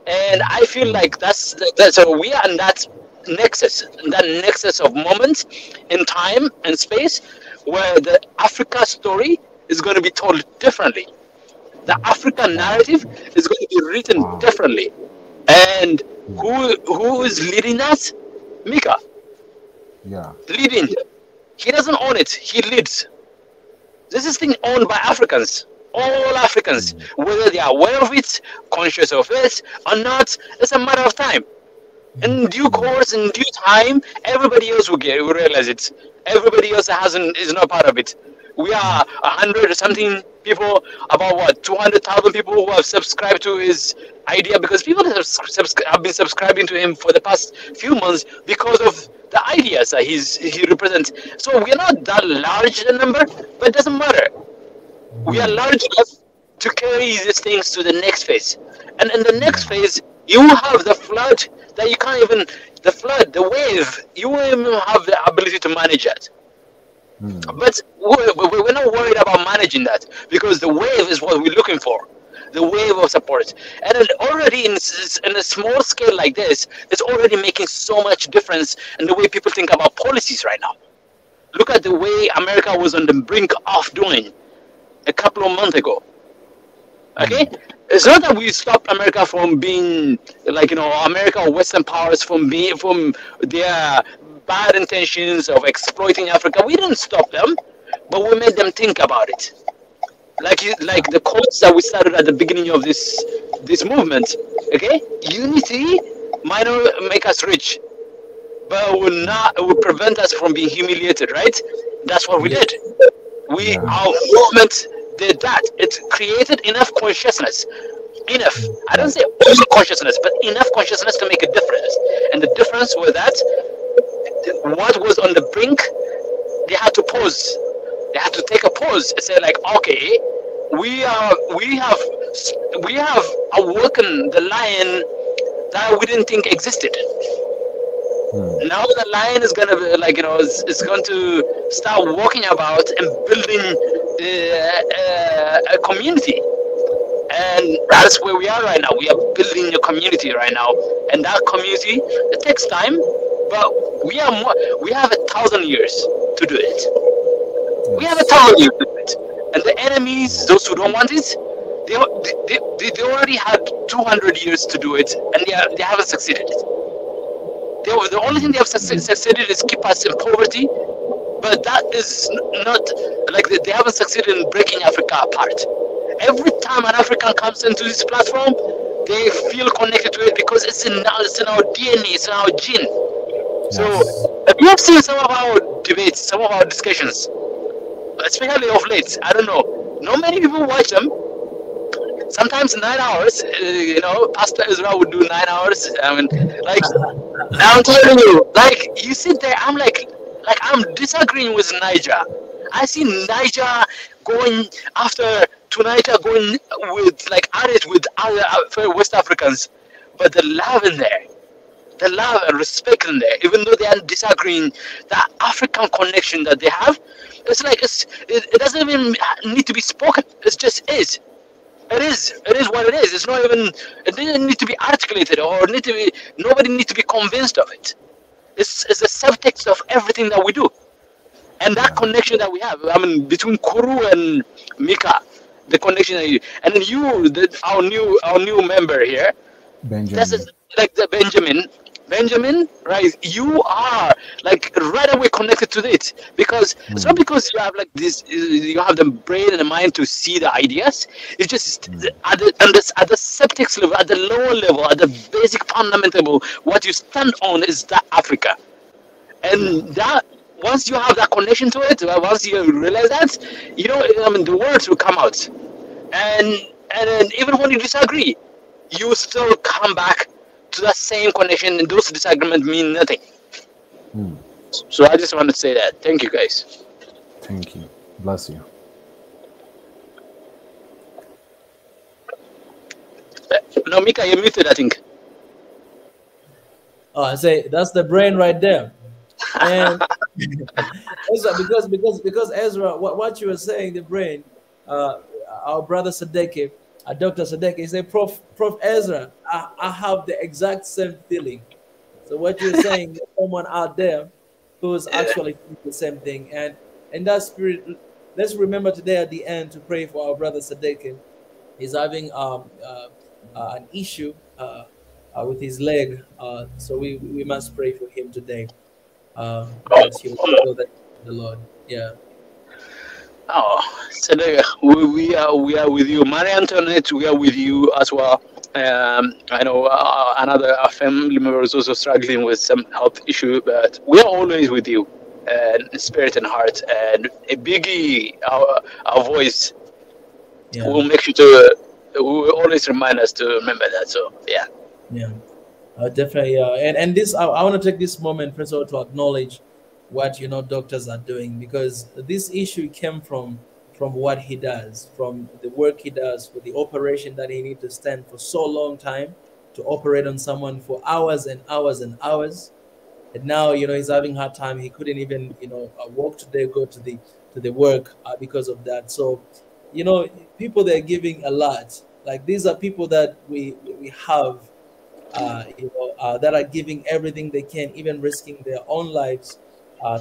And I feel like that's so we are in that nexus of moments in time and space where the Africa story is going to be told differently. The African narrative is going to be written differently. And who is leading that? Mika. Yeah. Leading. He doesn't own it. He leads. This is thing owned by Africans. All Africans, whether they are aware of it, conscious of it, or not, it's a matter of time. In due course, in due time, everybody else will realize it. Everybody else is not part of it. We are 100 or something people, about 200,000 people who have subscribed to his idea, because people have been subscribing to him for the past few months because of the ideas that he represents. So we are not that large a number, but it doesn't matter. We are large enough to carry these things to the next phase. And in the next phase, you have the flood that you can't even, the wave, you won't even have the ability to manage that. But we're not worried about managing that, because the wave is what we're looking for. The wave of support. And already in a small scale like this, it's already making so much difference in the way people think about policies right now. Look at the way America was on the brink of doing a couple of months ago. Okay? It's not that we stopped America from being, America or Western powers from their bad intentions of exploiting Africa. We didn't stop them, but we made them think about it. Like the quotes that we started at the beginning of this movement. Okay? Unity might not make us rich, but it will prevent us from being humiliated, right? That's what we did. Our movement did that. It created enough consciousness. Enough. I don't say all consciousness, but enough consciousness to make a difference. And the difference was that what was on the brink, they had to pause. They had to take a pause and say, okay, we have awoken the lion that we didn't think existed. Now the lion is gonna be it's going to start walking about and building a community, and that's where we are right now. We are building a community right now, and that community, it takes time. but we are more. We have 1,000 years to do it. We have 1,000 years to do it, and the enemies, those who don't want it, they already had 200 years to do it, and they haven't succeeded. The only thing they have succeeded is keep us in poverty, but that is not like they haven't succeeded in breaking Africa apart. Every time an African comes into this platform, they feel connected to it because it's in our DNA, it's in our gene. So you have seen some of our debates, some of our discussions, especially of late. I don't know. Not many people watch them. Sometimes 9 hours. Pastor Israel would do 9 hours. I mean, like I'm telling you, like you sit there. I'm like I'm disagreeing with Niger. I see Niger going after Niger going with like at it with other West Africans, but the love in there. The love and respect in there, even though they are disagreeing, that African connection that they have, it's like it doesn't even need to be spoken. It just is. It is what it is. It's not even. It doesn't need to be articulated or nobody needs to be convinced of it. It's the subtext of everything that we do, and that connection that we have. I mean, between Kuru and Mika, the connection that and then our new member here. Benjamin. That's like the Benjamin, right? You are like right away connected to it because it's not because you have like this, you have the brain and the mind to see the ideas. It's just at the subtext level, at the lower level, at the basic fundamental, what you stand on is that Africa, and that once you have that connection to it, once you realize that, the words will come out, and then even when you disagree, you still come back to that same connection, and those disagreements mean nothing. So I just want to say that. Thank you, guys. Thank you. Bless you. No, Mika, you're muted, I think. Oh, I say that's the brain right there. And because Ezra, what you were saying, the brain, our brother Sadeke, Dr. Sadeke, he said, Prof Ezra, I have the exact same feeling. So what you're saying, there's someone out there who's actually feeling the same thing. And in that spirit, let's remember today at the end to pray for our brother Sadeke. He's having an issue with his leg. So we must pray for him today. That he will know that the Lord. Yeah. Oh, so we are with you, Marie Antoinette. We are with you as well. I know another family member is also struggling with some health issue, but we are always with you, in spirit and heart. And a biggie, our voice, will make sure to. Will always remind us to remember that. So yeah. Definitely. And this, I want to take this moment first of all to acknowledge what doctors are doing, because this issue came from what he does, from the work he does, for the operation that he needs to stand for so long time to operate on someone for hours and hours and hours. And now he's having hard time. He couldn't even walk today, go to the work because of that. So people, they're giving a lot. Like these are people that we have that are giving everything they can, even risking their own lives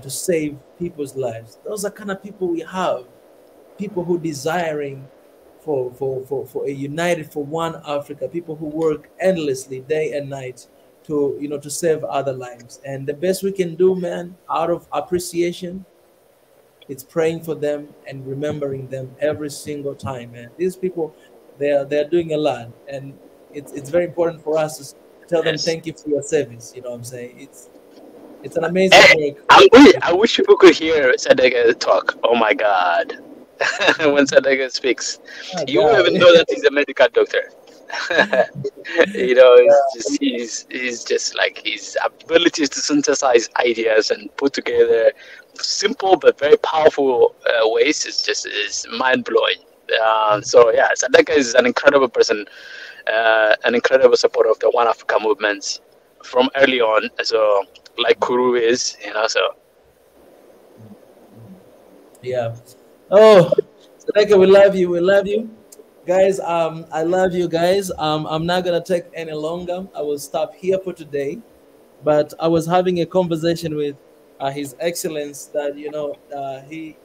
to save people's lives. Those are kind of people we have, people who desiring for a united for one Africa, people who work endlessly day and night to save other lives. And the best we can do, man, out of appreciation, it's praying for them and remembering them every single time, man. These people, they're doing a lot, and it's very important for us to tell them thank you for your service. You know what I'm saying? It's an amazing work. I wish people could hear Sadeke talk. Oh my God. When Sadeke speaks, you won't even know that he's a medical doctor. He's just like his ability to synthesize ideas and put together simple but very powerful ways is mind blowing. So yeah, Sadeke is an incredible person, an incredible supporter of the One Africa movements from early on. So like Kuru is, so. Yeah. Oh, Sadeke, we love you. We love you. Guys, I love you guys. I'm not gonna take any longer. I will stop here for today. But I was having a conversation with His Excellence that he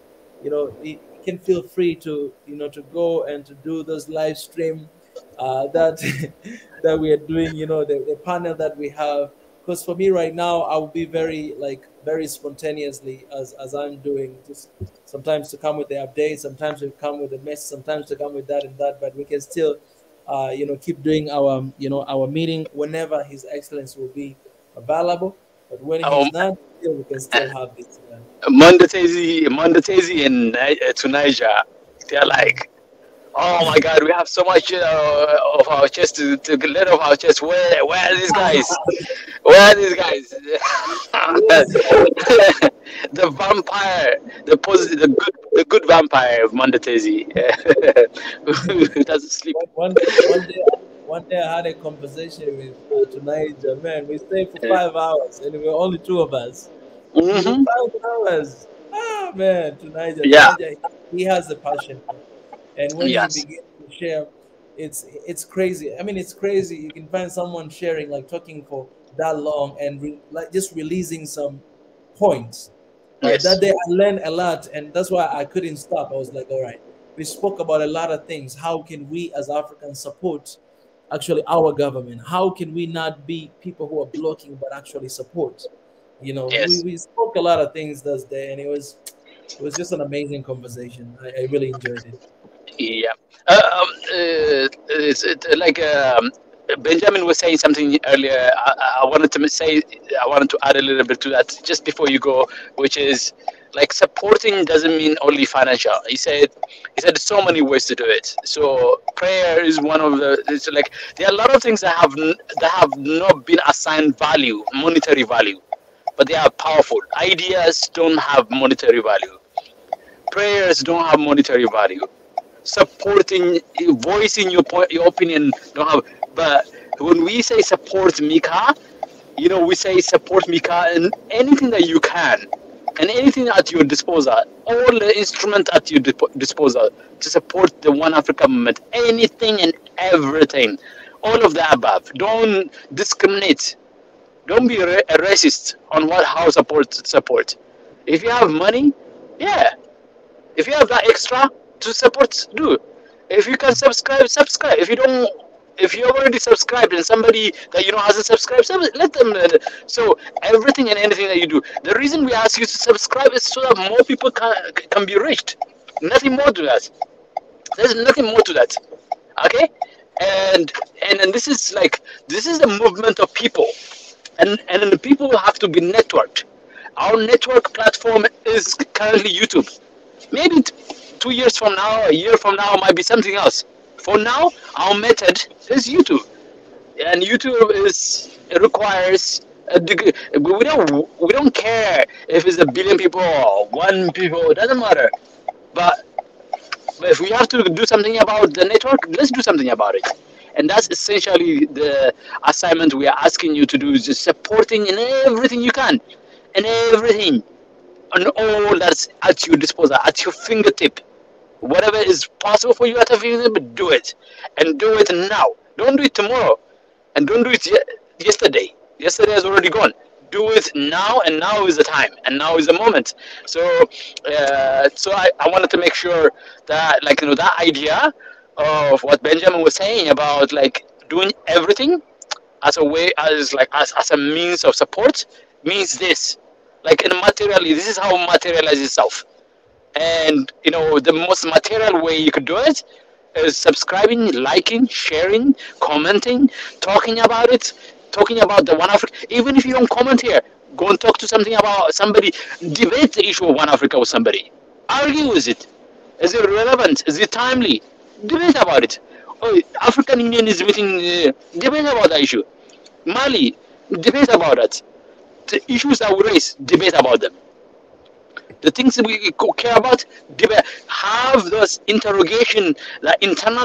can feel free to to go and to do those live stream that that we are doing. The panel that we have. Because for me right now, I will be very spontaneously as I'm doing, just sometimes to come with the updates, sometimes to come with the mess, sometimes to come with that and that. But we can still, keep doing our meeting whenever His Excellence will be available. But when Um, he's not, still we can still have this. Mondatezi and to Niger, they're like, oh my God, we have so much of our chest to let off our chest. Where are these guys? Where are these guys? The vampire, the good vampire of Mondatezi, who doesn't sleep. One day I had a conversation with tonight, man. We stayed for 5 hours, and we were only two of us. Hmm. 5 hours. Ah, man, tonight, Yeah. he has the passion, and when he Yes. begins to share, it's crazy. I mean, it's crazy. You can find someone sharing, like talking for that long, and like just releasing some points. Yes. That day I learned a lot, and that's why I couldn't stop. I was like, all right, we spoke about a lot of things. How can we as Africans support actually our government? How can we not be people who are blocking but actually support? We, Yes. we spoke a lot of things that day, and it was just an amazing conversation. I really enjoyed it. Yeah. Like Benjamin was saying something earlier. I wanted to say, I wanted to add a little bit to that just before you go, which is like supporting doesn't mean only financial. He said so many ways to do it. So prayer is one of the. It's like there are a lot of things that have not been assigned value, monetary value, but they are powerful. Ideas don't have monetary value. Prayers don't have monetary value. Supporting, voicing your opinion don't have. But when we say support Mika, we say support Mika in anything that you can, and anything at your disposal, all the instrument at your disposal to support the One Africa movement, anything and everything, all of the above. Don't discriminate. Don't be a racist on how support. If you have money, yeah. If you have that extra to support, do. If you can subscribe, subscribe. If you already subscribed and somebody that hasn't subscribed, let them. So everything and anything that you do, the reason we ask you to subscribe is so that more people can be reached. Nothing more to that. There's nothing more to that. Okay, and this is the movement of people, and the people have to be networked. Our network platform is currently YouTube. Maybe 2 years from now, a year from now, might be something else. For now, our method is YouTube, and YouTube it requires a degree. We don't care if it's a billion people or 1 people. It doesn't matter. But if we have to do something about the network, let's do something about it. And that's essentially the assignment we are asking you to do: is just supporting in everything you can, and everything, and all that's at your disposal, at your fingertip. Whatever is possible for you at your fingertip, do it, and do it now. Don't do it tomorrow, and don't do it yesterday. Yesterday has already gone. Do it now, and now is the time, and now is the moment. So I wanted to make sure that, that idea of what Benjamin was saying about doing everything as a way, as a means of support, means this. In materially, this is how it materializes itself. And the most material way you could do it is subscribing, liking, sharing, commenting, talking about it, talking about the One Africa. Even if you don't comment here, go and talk to somebody, debate the issue of One Africa with somebody. Argue with it. Is it relevant? Is it timely? Debate about it. Oh, African Union is meeting. Debate about that issue. Mali, debate about it. The issues that we raise, debate about them. The things that we care about, debate. Have those internal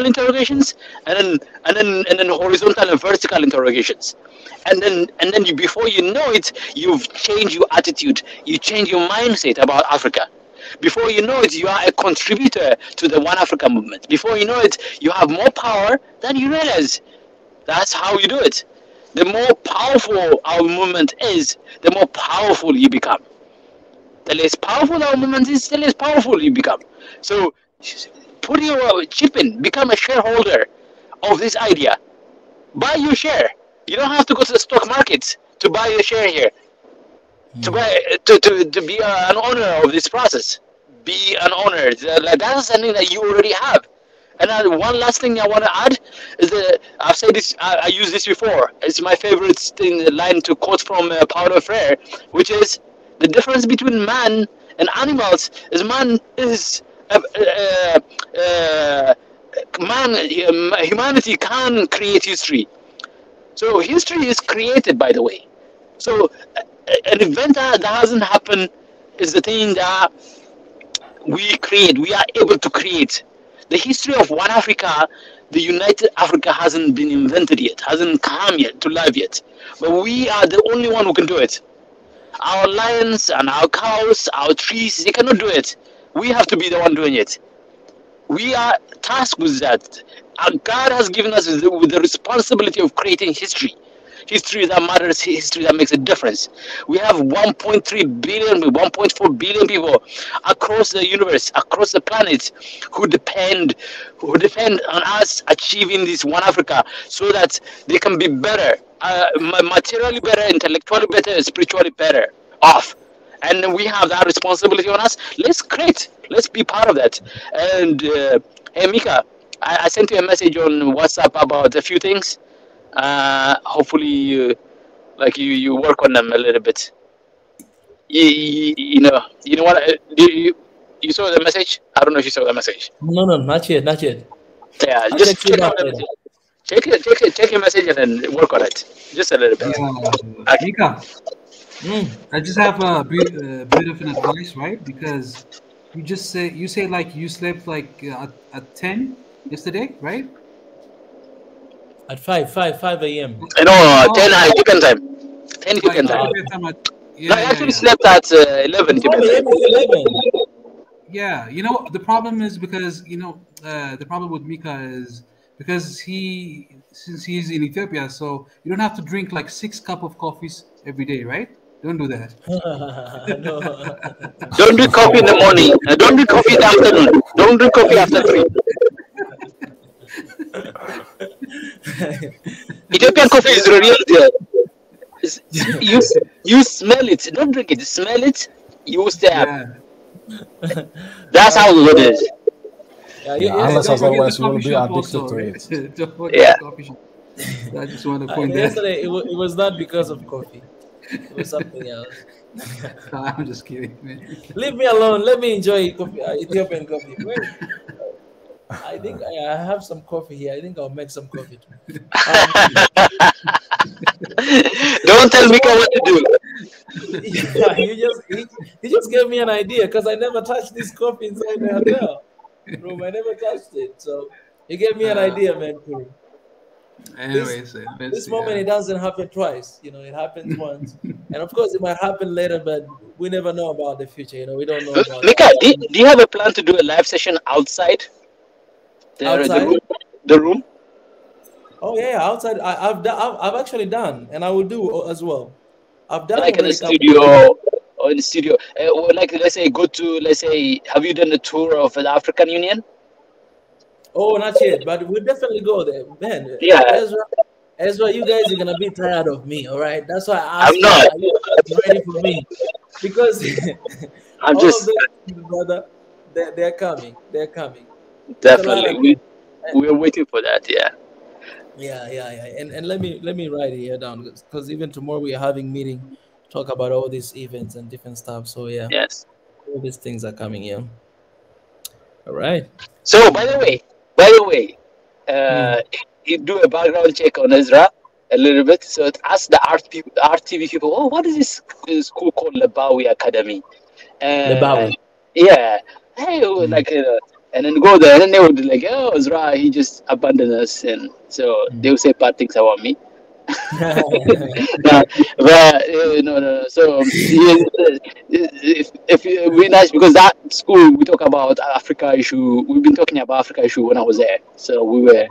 interrogations, and then horizontal and vertical interrogations, and then before you know it, you've changed your attitude, you change your mindset about Africa. Before you know it, you are a contributor to the One Africa movement. Before you know it, you have more power than you realize. That's how you do it. The more powerful our movement is, the more powerful you become. The less powerful our movement is, the less powerful you become. So put your chip in, become a shareholder of this idea. Buy your share. You don't have to go to the stock markets to buy a share here. To buy to be an owner of this process. Be an owner. Like, that's something that you already have. And one last thing I want to add is that I've said this. I used this before. It's my favorite thing, line to quote from Paulo Freire, which is the difference between man and animals is man is humanity can create history. So history is created, by the way. So an event that hasn't happened is the thing that we create. We are able to create. The history of one Africa, the United Africa, hasn't been invented yet, hasn't come yet to life yet. But we are the only one who can do it. Our lions and our cows, our trees, they cannot do it. We have to be the one doing it. We are tasked with that. And God has given us with the responsibility of creating history. History that matters, history that makes a difference. We have 1.3 billion, 1.4 billion people across the universe, across the planet, who depend on us achieving this one Africa, so that they can be better, materially better, intellectually better, spiritually better off. And we have that responsibility on us. Let's create. Let's be part of that. And hey, Mika, I sent you a message on WhatsApp about a few things. Hopefully you work on them a little bit. You know what? You saw the message? I don't know if you saw the message. No, not yet. Yeah, I'll just check it check out out the later. message. Check your message and then work on it just a little bit. Mika, Mm. I just have a bit of an advice, right? Because you say like you slept like at 10 yesterday, right? At 5 a.m. No, 10 Ethiopian time. 10 Ethiopian time. No, I actually slept at 11 Ethiopian 5 time. a.m. is 11. Yeah, you know the problem is because the problem with Mika is because since he's in Ethiopia, so you don't have to drink like 6 cups of coffees every day, right? Don't do that. No. Don't drink coffee in the morning. Don't drink coffee in the afternoon. Don't drink coffee after 3. Ethiopian coffee is the real deal. You smell it. Don't drink it. Smell it. You will stay up. Yeah. That's how it is. Yeah, Yeah, unless don't as forget always the you will coffee be shop addicted also, to right? it. Don't forget Yeah. the coffee shop. I just want to point that. yesterday it was not because of coffee. It was something else. I'm just kidding, man. Leave me alone. Let me enjoy coffee, Ethiopian coffee. Wait. I think I have some coffee here. I think I'll make some coffee too. Don't tell Mika what to do. Yeah, he just gave me an idea because I never touched this coffee inside the hotel room. I never touched it. So he gave me an idea, man. Kuru. Anyways, This moment it doesn't happen twice. It happens once, and of course it might happen later, but we never know about the future. We don't know about Mika, do you have a plan to do a live session outside? Outside? The room? Oh yeah, outside. I've actually done, and I will do as well. I've done Like in the already studio or in the studio. Or like, let's say, have you done a tour of the African Union? Oh, not yet, but we'll definitely go there, man. Yeah. Ezra, you guys are gonna be tired of me, all right? That's why I asked I'm not. Are you guys ready for me? Because I'm all just of them, brother, they're coming. They're coming. definitely. We're waiting for that, yeah. Yeah. And let me write it here down because even tomorrow we are having meeting, talk about all these events and different stuff. So yeah, Yes. all these things are coming. Yeah. All right. So by the way, you do a background check on Ezra a little bit. So it asks the RTV people, oh, what is this school called Lebawi Academy? Lebawi. Yeah. Hey, and then go there, and then they would be like, oh, Ezra, he just abandoned us, and so they would say bad things about me. No. So if we're nice, because that school we talk about Africa issue. We've been talking about Africa issue when I was there. So we were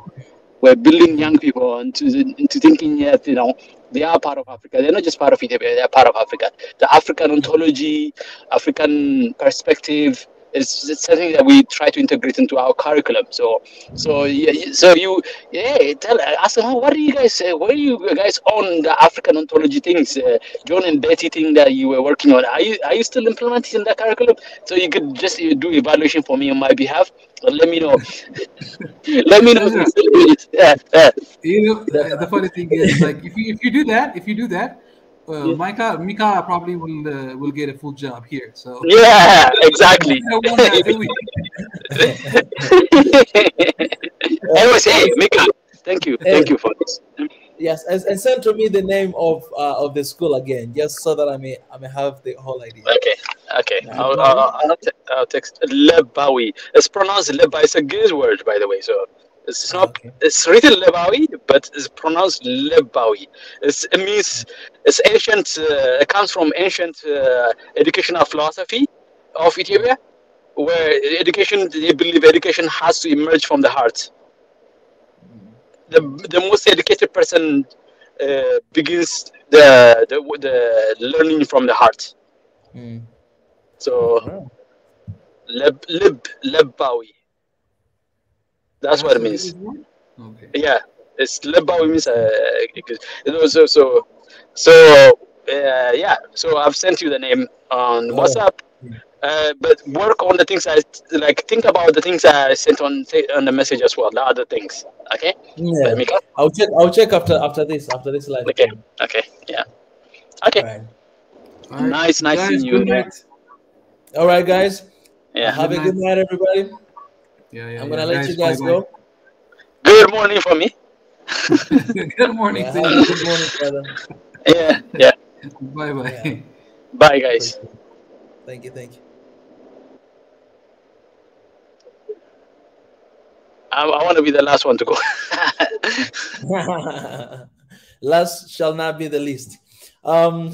We're building young people into thinking that, you know, they are part of Africa. They're not just part of Ethiopia, they're part of Africa. The African ontology, African perspective is it's something that we try to integrate into our curriculum. So yeah, so you, yeah, ask them, what do you guys say? Where do you guys own the African ontology things, John and Betty thing that you were working on? Are you still implementing that curriculum? So you could just do evaluation for me on my behalf. Let me know. Let me know. Ezra, Yeah, yeah. you know, the funny thing is, like, if you do that, Yeah. Mika probably will get a full job here. So Yeah, exactly. we don't want that, do we? Anyways, hey, Mika, thank you Hey, for this. yes, and send to me the name of the school again, just so that I may have the whole idea. Okay, okay. Lebawi? I'll text Lebawi. It's pronounced Lebawi. It's a good word, by the way. So it's not. Okay. It's written Lebawi, but it's pronounced Lebawi. It means it's ancient. It comes from ancient educational philosophy of Ethiopia, where education, they believe education has to emerge from the heart. The most educated person begins the learning from the heart. Mm. So Wow. Lebawi. That's what That's it the means. English word? Okay. Yeah, it's Lebawi means yeah. So I've sent you the name on All right. WhatsApp. But work on the things think about the things I sent on the message as well. The other things. Okay. Yeah. Let me go. I'll check after this live Okay. stream. Okay. Yeah. All Okay. right. All right, Nice guys. seeing you Good there. night. All right, guys. Yeah. Have Good a good night. night, everybody. I'm gonna let Guys, you bye guys bye. go. Good morning for me. Good morning Yeah. to Have a you. good morning, brother. Yeah. Yeah. Bye Yeah. bye. Bye, guys. Appreciate it. Thank you. Thank you. I want to be the last one to go. Last shall not be the least. Um.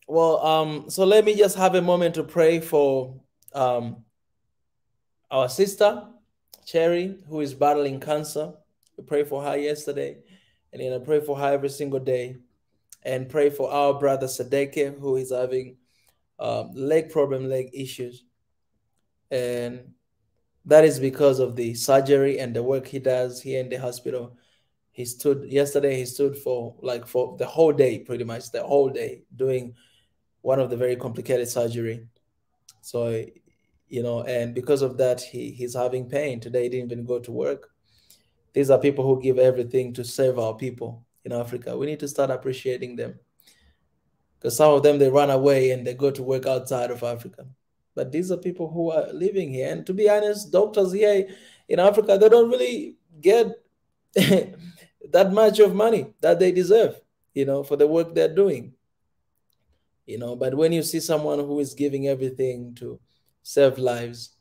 So let me just have a moment to pray for our sister Cherry, who is battling cancer. We prayed for her yesterday, and I pray for her every single day. And pray for our brother Sadeke, who is having leg issues, and that is because of the surgery and the work he does here in the hospital. He stood for the whole day, pretty much the whole day, doing one of the very complicated surgery. So, and because of that, he's having pain. Today he didn't even go to work. These are people who give everything to save our people in Africa. We need to start appreciating them, because some of them, they run away and they go to work outside of Africa. But these are people who are living here. And to be honest, doctors here in Africa, they don't really get that much of money that they deserve, for the work they're doing. But when you see someone who is giving everything to save lives,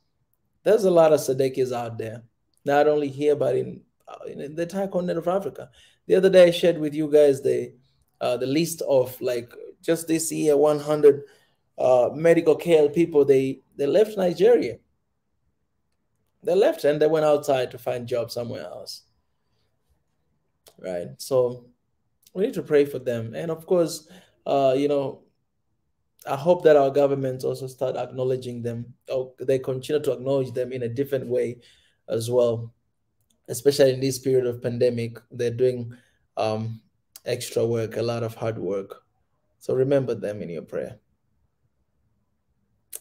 there's a lot of Sadekis out there, not only here, but in the entire continent of Africa. The other day I shared with you guys the list of, like, just this year, 100 medical care people. They left Nigeria. They left and they went outside to find jobs somewhere else. Right. So we need to pray for them. And of course, I hope that our governments also start acknowledging them, or they continue to acknowledge them in a different way as well, especially in this period of pandemic. They're doing extra work, a lot of hard work. So remember them in your prayer.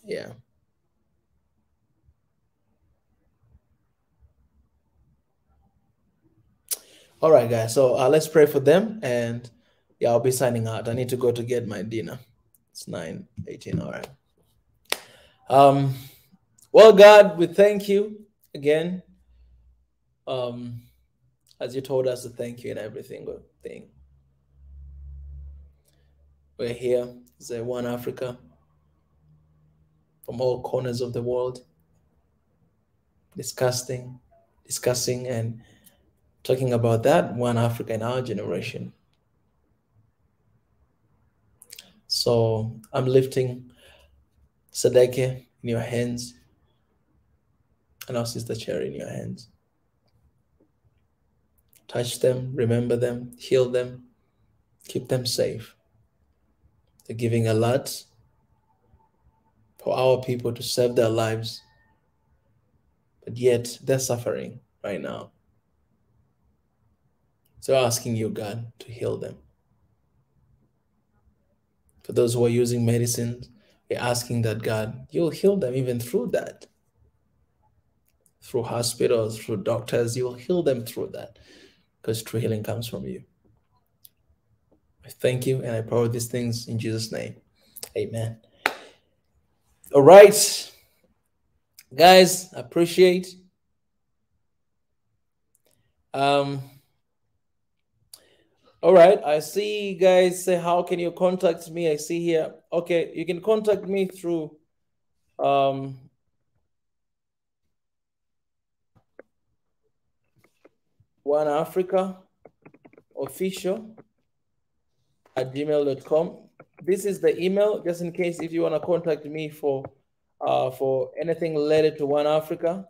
Yeah. All right, guys. So let's pray for them. And yeah, I'll be signing out. I need to go to get my dinner. It's 9:18. All right. Well, God, we thank you again. As you told us to thank you in every single thing. We're here as a One Africa from all corners of the world, discussing and talking about that One Africa in our generation. So I'm lifting Sadeke in your hands. and our Sister Cherry in your hands. Touch them, remember them, heal them, keep them safe. They're giving a lot for our people to save their lives, but yet they're suffering right now. So asking you, God, to heal them. For those who are using medicine, we're asking that, God, you'll heal them even through that. Through hospitals, through doctors, you'll heal them through that, because true healing comes from you. I thank you, and I pray these things in Jesus' name. Amen. All right. Guys, appreciate. All right, I see guys say, how can you contact me? I see here. Okay, you can contact me through One Africa Official at gmail.com. This is the email, just in case if you want to contact me for anything related to One Africa.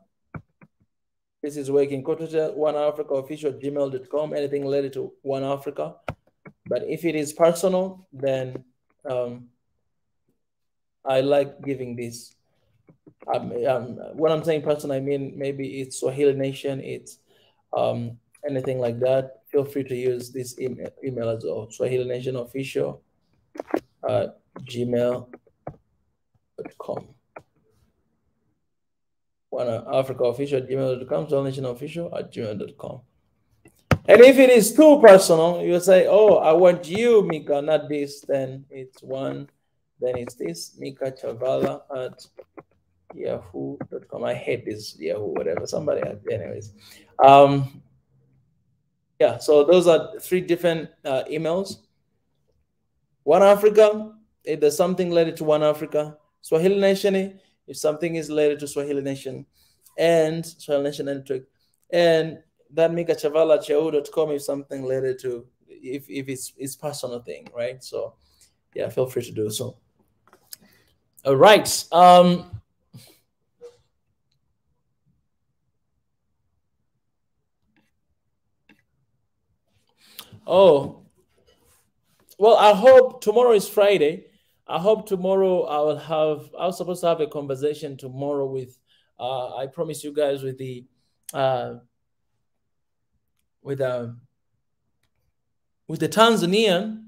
This is where you can contact One Africa Official at gmail.com, anything related to One Africa. But if it is personal, then I like giving this. When I'm saying personal, I mean maybe it's Swahili Nation, it's anything like that. Feel free to use this email as well. Swahili Nation Official at gmail.com. One Africa Official at gmail.com, Swahili Nation Official at gmail.com. And if it is too personal, you say, oh, I want you, Mika, not this, then it's one, then it's this, Mika Chavala at yahoo.com. I hate this Yahoo, whatever. Somebody, anyways. Yeah, so those are 3 different emails. One Africa, if there's something related to One Africa. Swahili Nation, if something is related to Swahili Nation and Swahili Nation Network. And that Mika Chavala at yahoo.com if something related to, if it's personal thing, right? So yeah, feel free to do so. All right. Oh, well, I hope tomorrow is Friday. I hope tomorrow I was supposed to have a conversation tomorrow with, I promise you guys, with the Tanzanian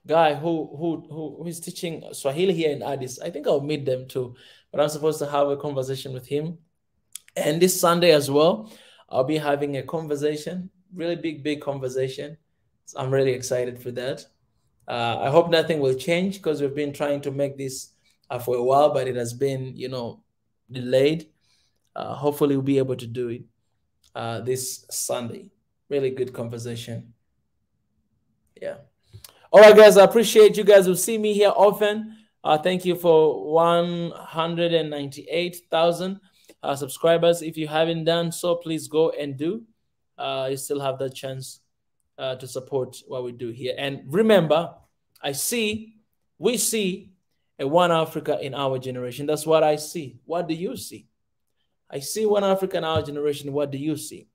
guy who is teaching Swahili here in Addis. I think I'll meet them too, but I'm supposed to have a conversation with him. And this Sunday as well, I'll be having a conversation, really big conversation. So I'm really excited for that. I hope nothing will change, because we've been trying to make this for a while, but it has been, delayed. Hopefully we'll be able to do it this Sunday. Really good conversation. Yeah. All right, guys, I appreciate you guys will see me here often. Thank you for 198,000 subscribers. If you haven't done so, please go and do. You still have that chance to support what we do here. And remember, we see a One Africa in our generation. That's what I see. What do you see? I see One Africa in our generation. What do you see?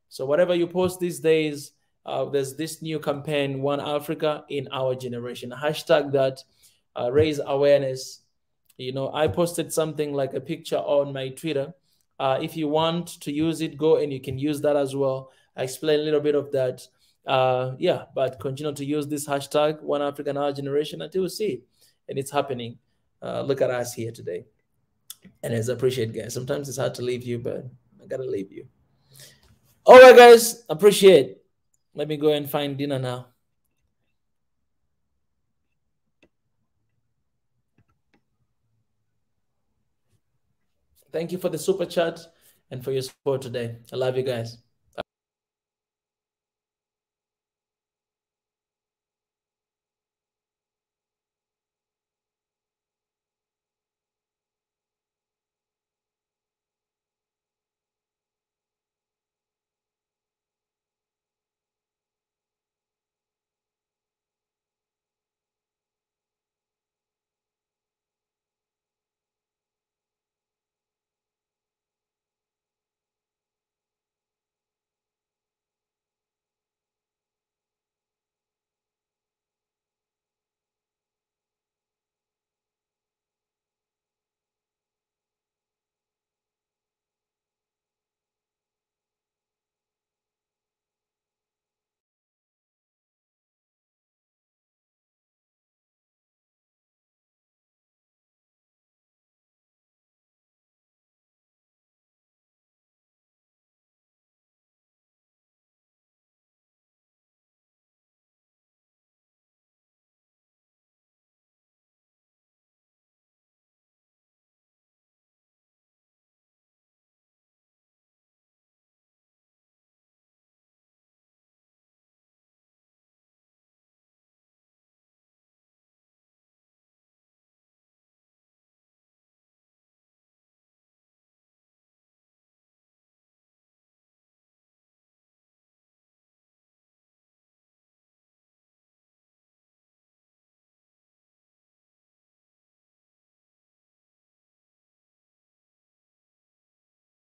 So whatever you post these days, there's this new campaign, One Africa in our generation. Hashtag that, raise awareness. I posted something like a picture on my Twitter. If you want to use it, go and you can use that as well. I explained a little bit of that. Yeah, but continue to use this hashtag, One Africa in our generation, until we see it. And it's happening. Look at us here today. And I appreciate, guys. Sometimes it's hard to leave you, but I gotta leave you. All right, guys, appreciate. Let me go and find dinner now. Thank you for the super chat and for your support today. I love you guys.